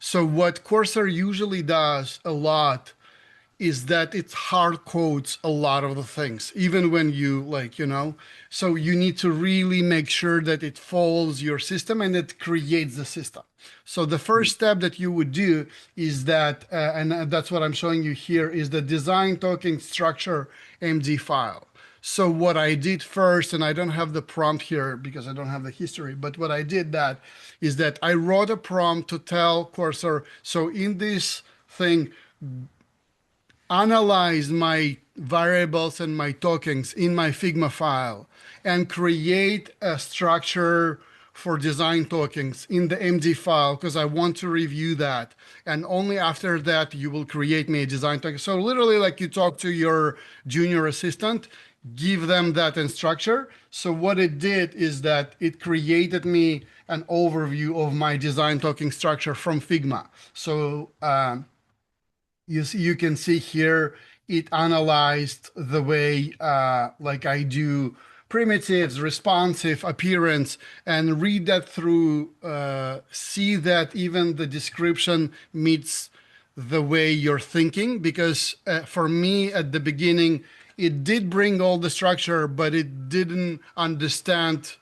So what Cursor usually does a lot is that it hard codes a lot of the things, even when you like, so you need to really make sure that it follows your system and it creates the system. So the first step that you would do is that, and that's what I'm showing you here, is the design token structure MD file. So what I did first, and I don't have the prompt here because I don't have the history, but what I did that is that I wrote a prompt to tell Cursor, so in this thing, analyze my variables and my tokens in my Figma file and create a structure for design tokens in the MD file because I want to review that. And only after that, you will create me a design token. So literally like you talk to your junior assistant, give them that in structure. So what it did is that it created me an overview of my design token structure from Figma. So you can see here it analyzed the way like I do primitives, responsive, appearance, and read that through, see that even the description meets the way you're thinking. Because for me at the beginning, it did bring all the structure, but it didn't understand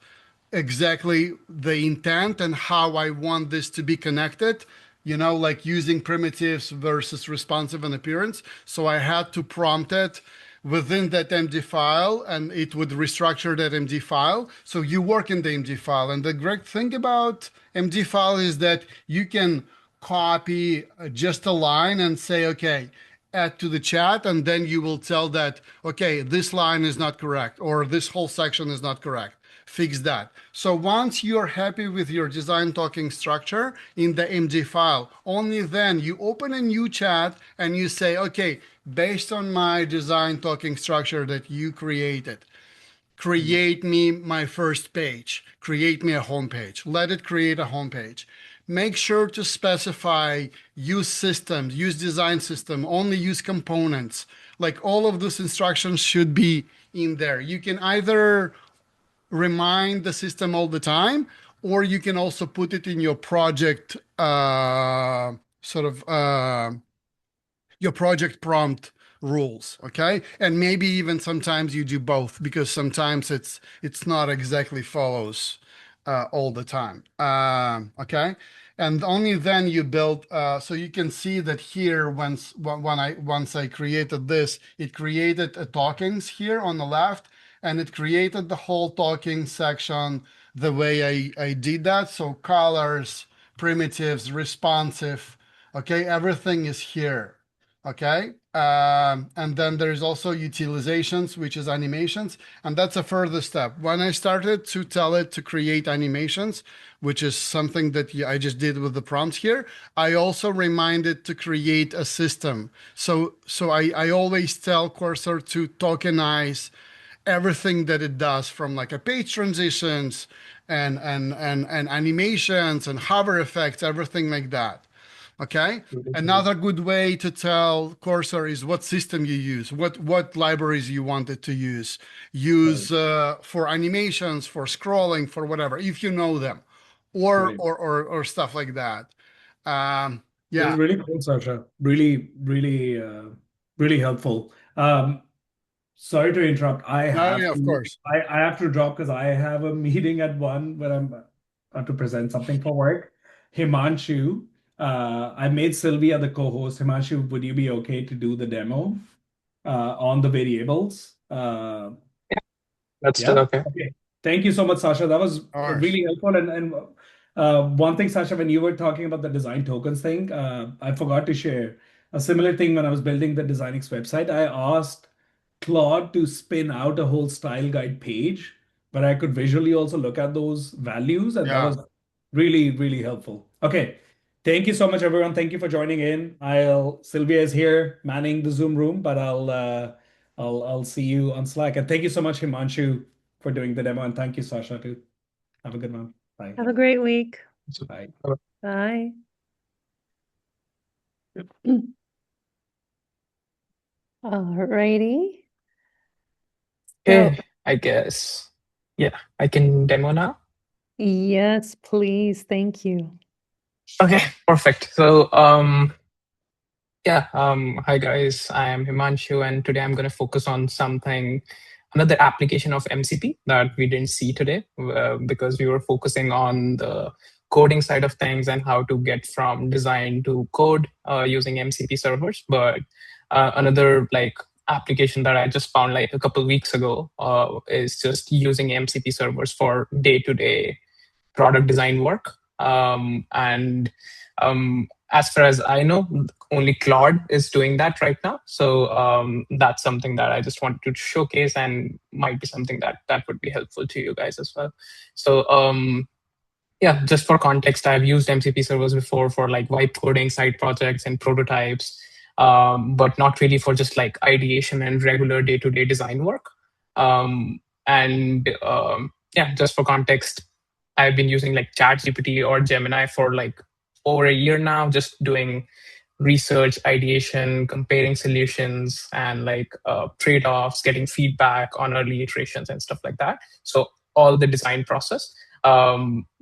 exactly the intent and how I want this to be connected, like using primitives versus responsive and appearance. So I had to prompt it within that MD file and it would restructure that MD file. So you work in the MD file. And the great thing about MD file is that you can copy just a line and say, okay, add to the chat, and then you will tell that, okay, this line is not correct, or this whole section is not correct. Fix that. So once you're happy with your design talking structure in the MD file, only then you open a new chat and you say, okay, based on my design talking structure that you created, create me my first page, create me a home page, let it create a home page. Make sure to specify use systems, use design system, only use components. Like all of those instructions should be in there. You can either remind the system all the time, or you can also put it in your project, your project prompt rules, okay? And maybe even sometimes you do both, because sometimes it's not exactly follows all the time, okay? and only then you build. So you can see that here, once I created this, it created a talkings here on the left, and it created the whole talking section the way I did that. So colors, primitives, responsive, okay, everything is here. Okay, and then there's also utilizations, which is animations, and that's a further step. When I started to tell it to create animations, which is something that I just did with the prompts here, I also remind it to create a system. So I always tell Cursor to tokenize everything that it does, from like a page transitions and animations and hover effects, everything like that. Okay. Another good way to tell Cursor is what system you use, what libraries you want it to use. Use for animations, for scrolling, for whatever, if you know them, or stuff like that.
This is
Yeah.
really cool, Sasha. Really helpful. Sorry to interrupt.
No, yeah, of course.
I have to drop because I have a meeting at 1 where I'm to present something for work. Himanshu, I made Sylvia the co-host. Himanshu, would you be okay to do the demo on the variables?
That's still
Yeah.
okay.
Okay. Thank you so much, Sasha. That was really helpful. And one thing, Sasha, when you were talking about the design tokens thing, I forgot to share a similar thing when I was building the DesignX website. I asked Claude to spin out a whole style guide page, but I could visually also look at those values, and that
Yeah.
was really helpful. Okay. Thank you so much, everyone. Thank you for joining in. Sylvia is here manning the Zoom room, but I'll see you on Slack. And thank you so much, Himanshu, for doing the demo. And thank you, Sasha, too. Have a good one. Bye.
Have a great week.
Bye.
Bye. Alrighty.
Okay, I guess. Yeah, I can demo now.
Yes, please. Thank you.
Okay, perfect. So, hi guys, I am Himanshu, and today I'm going to focus on another application of MCP that we didn't see today because we were focusing on the coding side of things and how to get from design to code using MCP servers. But another application that I just found like a couple weeks ago is just using MCP servers for day-to-day product design work. As far as I know, only Claude is doing that right now. So that's something that I just wanted to showcase, and might be something that would be helpful to you guys as well. So just for context, I've used MCP servers before for like vibe coding, side projects, and prototypes, but not really for just like ideation and regular day-to-day design work. Just for context, I've been using like ChatGPT or Gemini for like over a year now, just doing research, ideation, comparing solutions, and trade-offs, getting feedback on early iterations and stuff like that. So all the design process.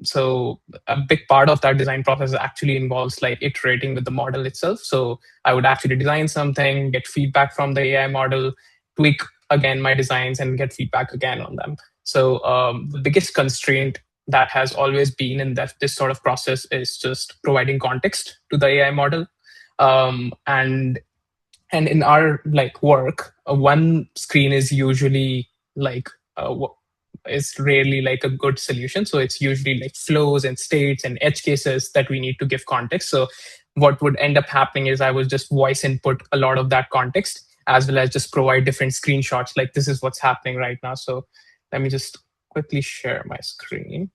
So a big part of that design process actually involves like iterating with the model itself. So I would actually design something, get feedback from the AI model, tweak again my designs, and get feedback again on them. So the biggest constraint that has always been in this sort of process is just providing context to the AI model. And in our work, one screen is usually is rarely like a good solution. So it's usually like flows and states and edge cases that we need to give context. So what would end up happening is I would just voice input a lot of that context, as well as just provide different screenshots. Like this is what's happening right now. So let me just quickly share my screen.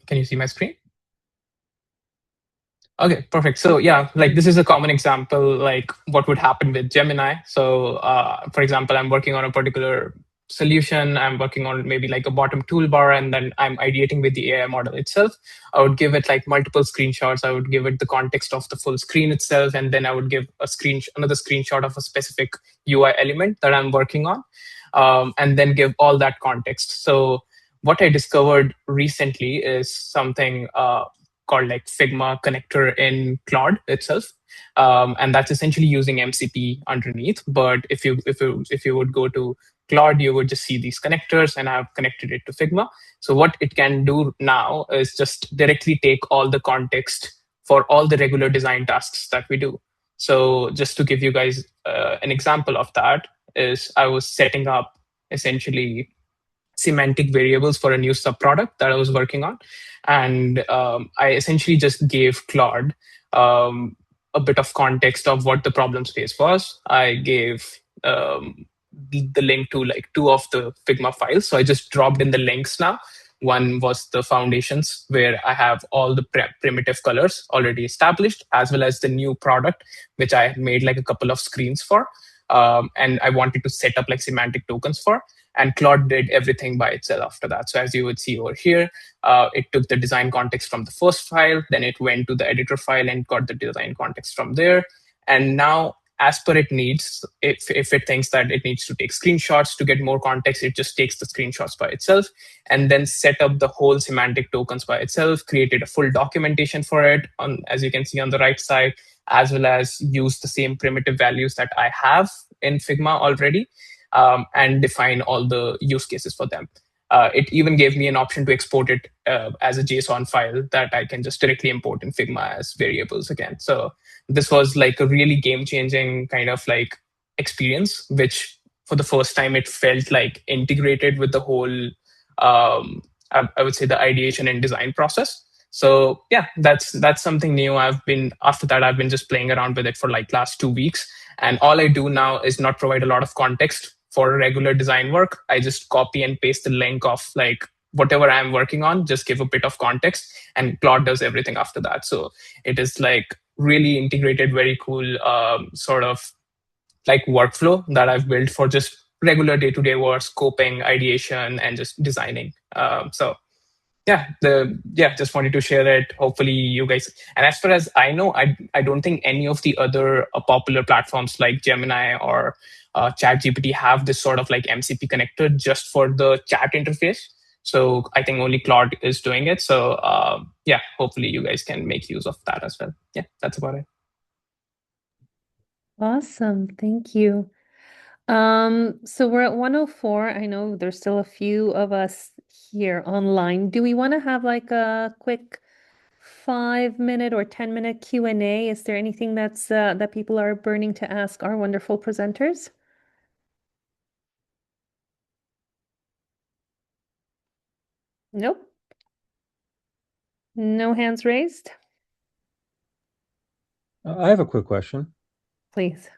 Can you see my screen? Okay, perfect. So yeah, like this is a common example, like what would happen with Gemini. So for example, I'm working on a particular solution. I'm working on maybe like a bottom toolbar, and then I'm ideating with the AI model itself. I would give it like multiple screenshots. I would give it the context of the full screen itself, and then I would give another screenshot of a specific UI element that I'm working on, and then give all that context. So what I discovered recently is something called like Figma connector in Claude itself. And that's essentially using MCP underneath. But if you would go to Claude, you would just see these connectors, and I've connected it to Figma. So what it can do now is just directly take all the context for all the regular design tasks that we do. So just to give you guys an example of that is I was setting up essentially semantic variables for a new subproduct that I was working on. And I essentially just gave Claude um, a bit of context of what the problem space was. I gave the link to like two of the Figma files. So I just dropped in the links now. One was the foundations, where I have all the primitive colors already established, as well as the new product, which I made like a couple of screens for. And I wanted to set up like semantic tokens for. And Claude did everything by itself after that. So as you would see over here, it took the design context from the first file, then it went to the editor file and got the design context from there. And now, as per it needs, if it thinks that it needs to take screenshots to get more context, it just takes the screenshots by itself and then set up the whole semantic tokens by itself, created a full documentation for it, on, as you can see on the right side, as well as use the same primitive values that I have in Figma already, and define all the use cases for them. It even gave me an option to export it as a JSON file that I can just directly import in Figma as variables again. So this was like a really game-changing kind of like experience, which for the first time it felt like integrated with the whole, I would say, the ideation and design process. So yeah, that's something new. After that I've been just playing around with it for like last 2 weeks, and all I do now is not provide a lot of context for regular design work. I just copy and paste the link of like whatever I'm working on, just give a bit of context, and Claude does everything after that. So it is like really integrated, very cool sort of like workflow that I've built for just regular day-to-day work, scoping, ideation, and just designing. So just wanted to share it. Hopefully you guys, and as far as I know, I don't think any of the other popular platforms like Gemini or ChatGPT have this sort of like MCP connector just for the chat interface. So I think only Claude is doing it. So hopefully you guys can make use of that as well. Yeah, that's about it.
Awesome. Thank you. So we're at 104. I know there's still a few of us here online. Do we want to have like a quick 5-minute or 10-minute Q&A? Is there anything that's that people are burning to ask our wonderful presenters? Nope. No hands raised?
I have a quick question.
Please.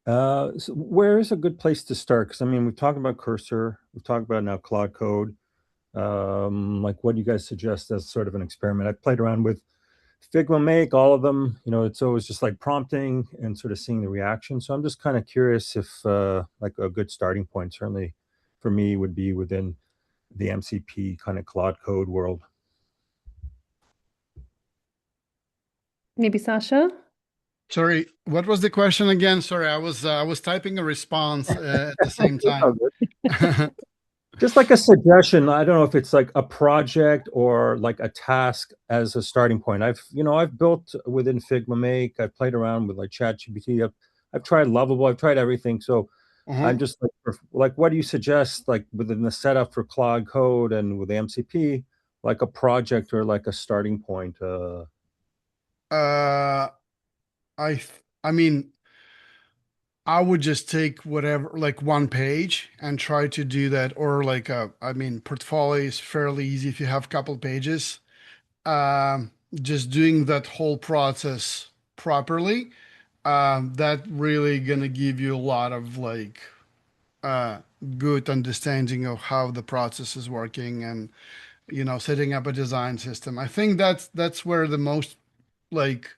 So where is a good place to start? Because I mean, we've talked about Cursor, we've talked about now Claude Code. Like, what do you guys suggest as sort of an experiment? I've played around with Figma Make, all of them. You know, it's always just like prompting and sort of seeing the reaction. So I'm just kind of curious if like a good starting point, certainly for me, would be within the MCP kind of Claude Code world.
Maybe Sasha?
Sorry, what was the question again? Sorry, I was typing a response at the same time.
Just like a suggestion. I don't know if it's like a project or like a task as a starting point. I've built within Figma Make. I've played around with like ChatGPT. I've tried Lovable. I've tried everything. So I'm just like, what do you suggest, like within the setup for Claude Code and with the MCP, like a project or like a starting point?
I mean, I would just take whatever, like one page and try to do that, or like portfolio is fairly easy if you have a couple pages. Just doing that whole process properly, that really gonna give you a lot of like good understanding of how the process is working, and setting up a design system. I think that's where the most like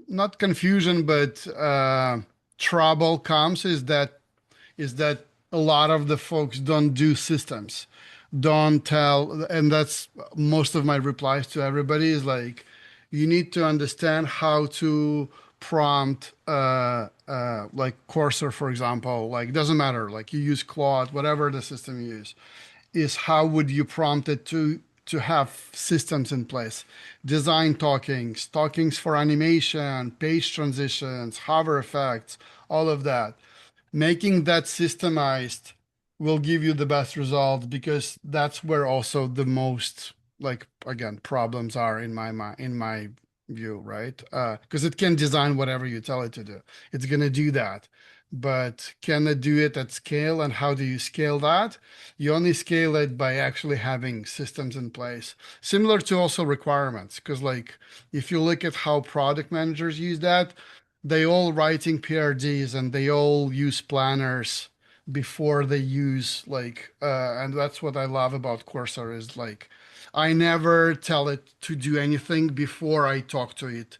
not confusion, but trouble comes, is that a lot of the folks don't do systems, don't tell, and that's most of my replies to everybody is like, you need to understand how to prompt like Cursor, for example. Like, doesn't matter, like you use Claude, whatever the system you use, is how would you prompt it to to have systems in place. Design talkings for animation, page transitions, hover effects, all of that. Making that systemized will give you the best results because that's where also the most, like, again, problems are in my view, right? Because it can design whatever you tell it to do. It's gonna do that. But can it do it at scale? And how do you scale that? You only scale it by actually having systems in place. Similar to also requirements, because like if you look at how product managers use that, they all writing PRDs and they all use planners before they use like and that's what I love about Cursor is like I never tell it to do anything before I talk to it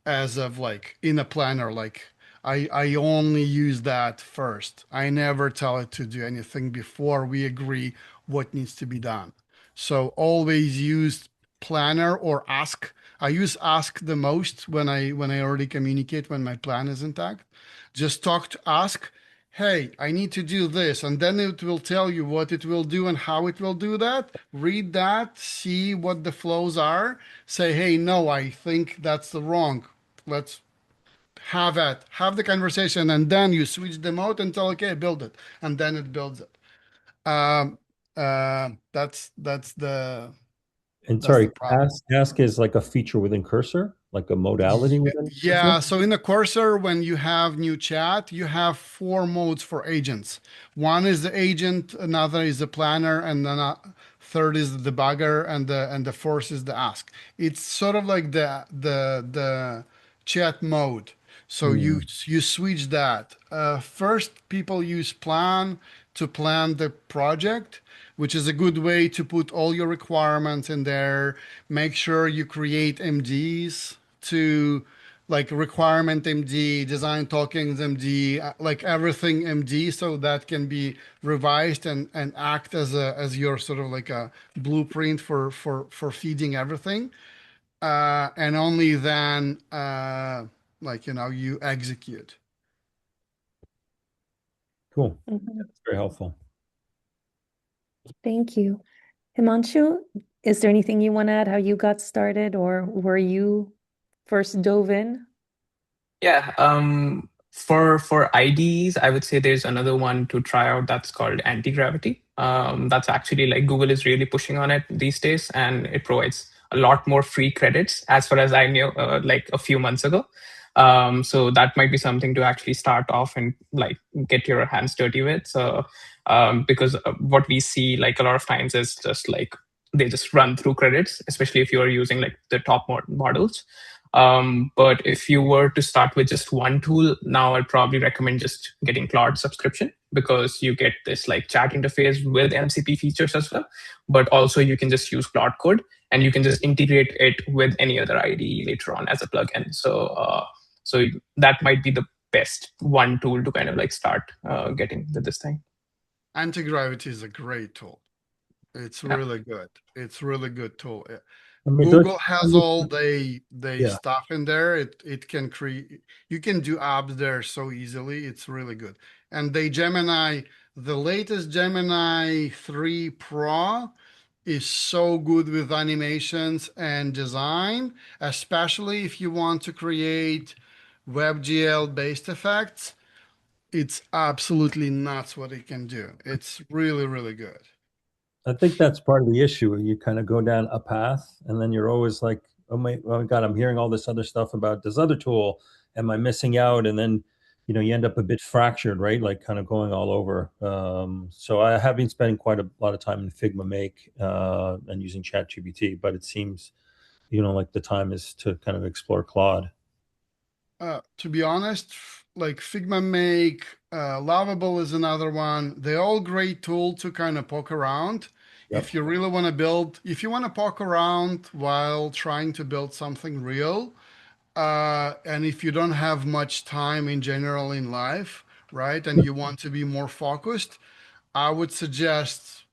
as of like in a planner. Like I only use that first. I never tell it to do anything before we agree what needs to be done. So always use planner or ask. I use ask the most when I already communicate when my plan is intact. Just talk to ask, hey, I need to do this, and then it will tell you what it will do and how it will do that. Read that, see what the flows are, say, hey, no, I think that's the wrong. Let's have the conversation, and then you switch them out and tell, okay, build it, and then it builds it. Um, that's the
And
that's the
sorry,
problem.
ask is like a feature within Cursor, like a modality within
Yeah,
Cursor?
so in the Cursor, when you have new chat, you have 4 modes for agents. One is the agent, another is the planner, and then a third is the debugger, and the fourth is the ask. It's sort of like the chat mode. So you switch that. First, people use plan to plan the project, which is a good way to put all your requirements in there. Make sure you create MDs to like requirement MD, design tokens MD, like everything MD, so that can be revised and act as your sort of like a blueprint for feeding everything. And only then like you execute.
Cool.
Mhm.
That's very helpful.
Thank you. Himanshu, is there anything you want to add, how you got started, or where you first dove in?
Yeah, for IDs, I would say there's another one to try out that's called anti-gravity. That's actually like Google is really pushing on it these days, and it provides a lot more free credits as far as I knew, like a few months ago. So that might be something to actually start off and like get your hands dirty with. So because what we see like a lot of times is just like they just run through credits, especially if you are using like the top models. But if you were to start with just one tool, now I'd probably recommend just getting Claude subscription because you get this like chat interface with MCP features as well. But also you can just use Claude code and you can just integrate it with any other IDE later on as a plugin. So that might be the best one tool to kind of like start getting with this thing.
Anti-gravity is a great tool. It's really good. It's really good tool.
I mean,
Google has all they
Yeah.
stuff in there. It can create, you can do apps there so easily. It's really good. And the latest Gemini 3 Pro is so good with animations and design, especially if you want to create WebGL based effects. It's absolutely nuts what it can do. It's really, really good.
I think that's part of the issue. You kind of go down a path and then you're always like, oh my God, I'm hearing all this other stuff about this other tool. Am I missing out? And then, you end up a bit fractured, right? Like kind of going all over. So I have been spending quite a lot of time in Figma Make and using ChatGPT, but it seems, like the time is to kind of explore Claude.
To be honest, like Figma Make, Lovable is another one. They're all great tool to kind of poke around.
Yep.
If you really want to build, if you want to poke around while trying to build something real, and if you don't have much time in general in life, right, and you want to be more focused, I would suggest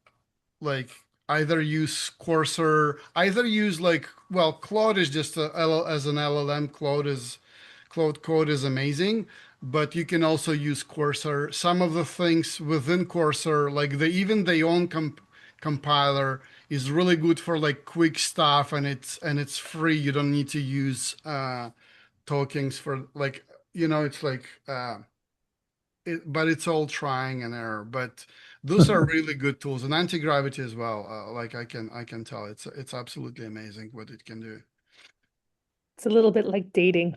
like either use Cursor, either use like, well, Claude is just as an LLM. Claude Code is amazing, but you can also use Cursor. Some of the things within Cursor, like even their own compiler is really good for like quick stuff, and it's free. You don't need to use tokens for like, it's like but it's all trying and error. But those are really good tools, and anti-gravity as well. Like I can tell it's absolutely amazing what it can do.
It's a little bit like dating.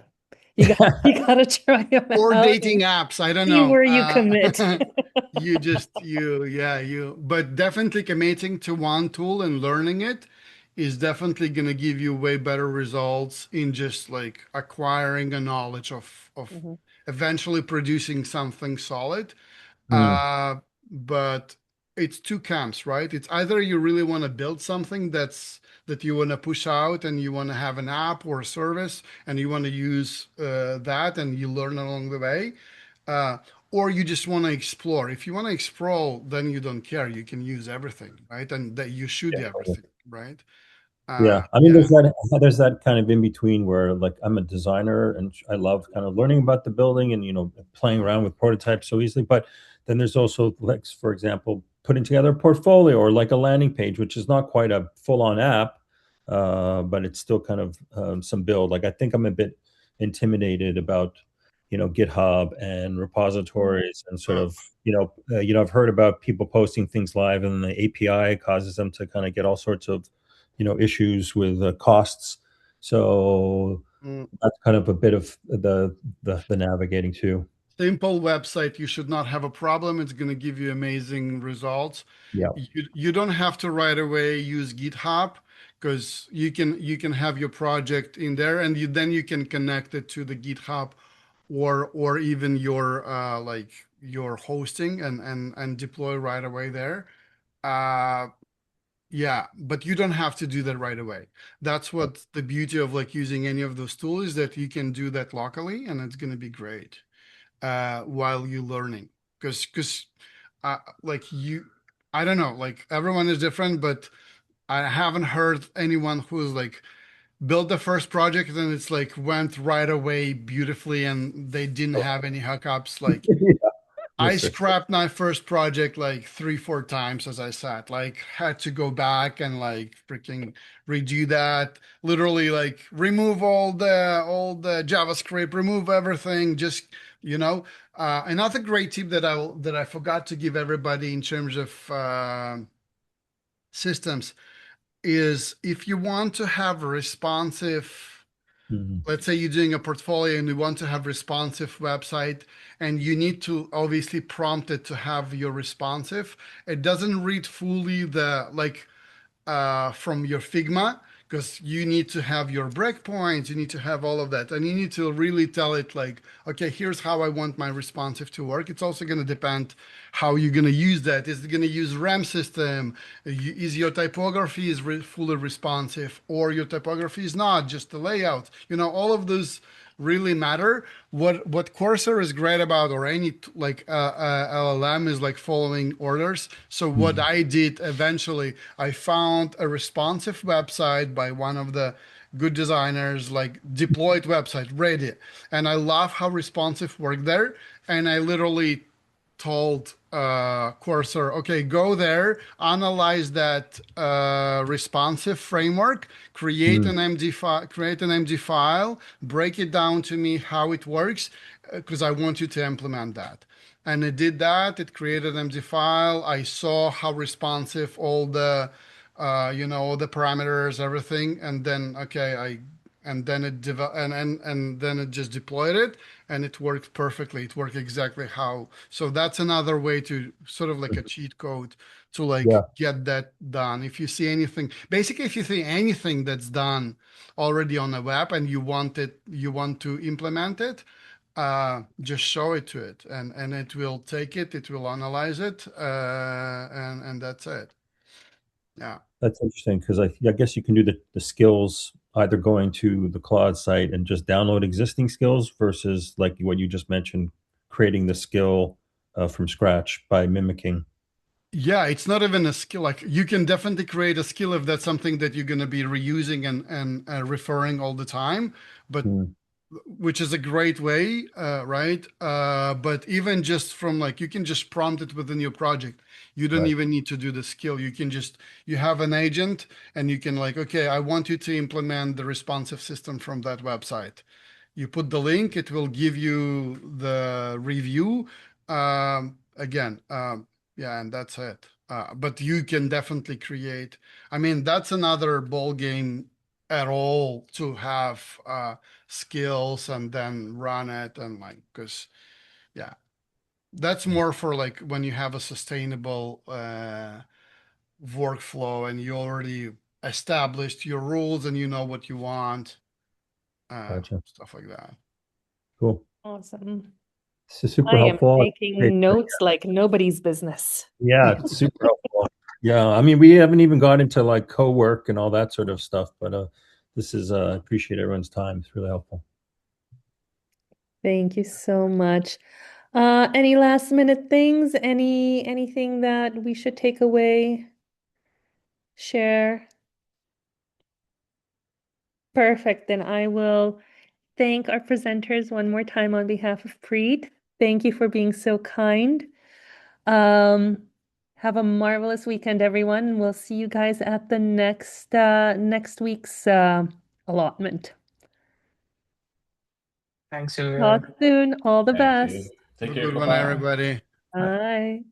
You gotta try them
Or
out
dating
and
apps, I don't
see
know.
where you commit.
But definitely committing to one tool and learning it is definitely going to give you way better results in just like acquiring a knowledge of
Mhm.
eventually producing something solid.
Mm.
But it's two camps, right? It's either you really want to build something that you want to push out, and you want to have an app or a service, and you want to use that, and you learn along the way. Uh, or you just want to explore. If you want to explore, then you don't care. You can use everything, right? And that you should do everything, right?
Yeah, I mean,
Yeah.
there's that kind of in between where like I'm a designer and I love kind of learning about the building and playing around with prototypes so easily. But then there's also like, for example, putting together a portfolio or like a landing page, which is not quite a full-on app, but it's still kind of some build. Like I think I'm a bit intimidated about GitHub and repositories and sort of I've heard about people posting things live and the API causes them to kind of get all sorts of issues with costs. So that's kind of a bit of the navigating too.
Simple website, you should not have a problem. It's going to give you amazing results.
Yeah.
You don't have to right away use GitHub, because you can have your project in there, and then you can connect it to the GitHub or even your like your hosting, and deploy right away there. Uh, yeah, but you don't have to do that right away. That's what the beauty of like using any of those tools is, that you can do that locally, and it's going to be great while you're learning. Because like I don't know, like everyone is different, but I haven't heard anyone who's like built the first project and it's like went right away beautifully and they didn't have any hookups. Like I
Yes,
scrapped my first project like 3, 4 times, as I said. Like had to go back and like freaking redo that. Literally like remove all the JavaScript, remove everything. Just another great tip that I forgot to give everybody in terms of systems is, if you want to have responsive, let's say you're doing a portfolio and you want to have responsive website, and you need to obviously prompt it to have your responsive. It doesn't read fully the like from your Figma, because you need to have your breakpoints, you need to have all of that, and you need to really tell it like, okay, here's how I want my responsive to work. It's also going to depend how you're going to use that. Is it going to use RAM system? Is your typography is fully responsive, or your typography is not, just the layout? All of those really matter. What Cursor is great about, or any like LLM, is like following orders. So what I did eventually, I found a responsive website by one of the good designers, like deployed website ready, and I love how responsive worked there. And I literally told Cursor, okay, go there, analyze that responsive framework, create an MD file, break it down to me how it works, because I want you to implement that. And it did that. It created an MD file. I saw how responsive all the all the parameters, everything, and then and then and then it just deployed it, and it worked perfectly. It worked exactly how. So that's another way to sort of like a cheat code to like
Yeah.
get that done. If you see anything, basically, if you see anything that's done already on the web and you want to implement it, just show it to it, and it will take it. It will analyze it, and that's it. Yeah.
That's interesting because I guess you can do the skills either going to the Claude site and just download existing skills versus like what you just mentioned, creating the skill from scratch by mimicking.
Yeah, it's not even a skill. Like you can definitely create a skill if that's something that you're going to be reusing and referring all the time. But
Mm.
which is a great way, right? But even just from like, you can just prompt it within your project. You don't
Right.
even need to do the skill. You can just, you have an agent and you can like, okay, I want you to implement the responsive system from that website. You put the link, it will give you the review. Again, yeah, and that's it. But you can definitely create, I mean, that's another ball game at all to have skills and then run it and like, because yeah, that's more for like when you have a sustainable workflow and you already established your rules and you know what you want,
Gotcha.
stuff like that.
Cool.
Awesome.
So super
I am
helpful.
taking notes like nobody's business.
Yeah, it's super helpful. Yeah, I mean, we haven't even got into like co-work and all that sort of stuff, but this is I appreciate everyone's time. It's really helpful.
Thank you so much. Any last minute things? Anything that we should take away? Share? Perfect. Then I will thank our presenters one more time on behalf of Preet. Thank you for being so kind. Have a marvelous weekend, everyone. We'll see you guys at the next week's allotment.
Thanks, Julia.
Talk soon. All the
Thank
best.
you. Take
Have a
care.
good one,
Bye-bye.
everybody.
Bye.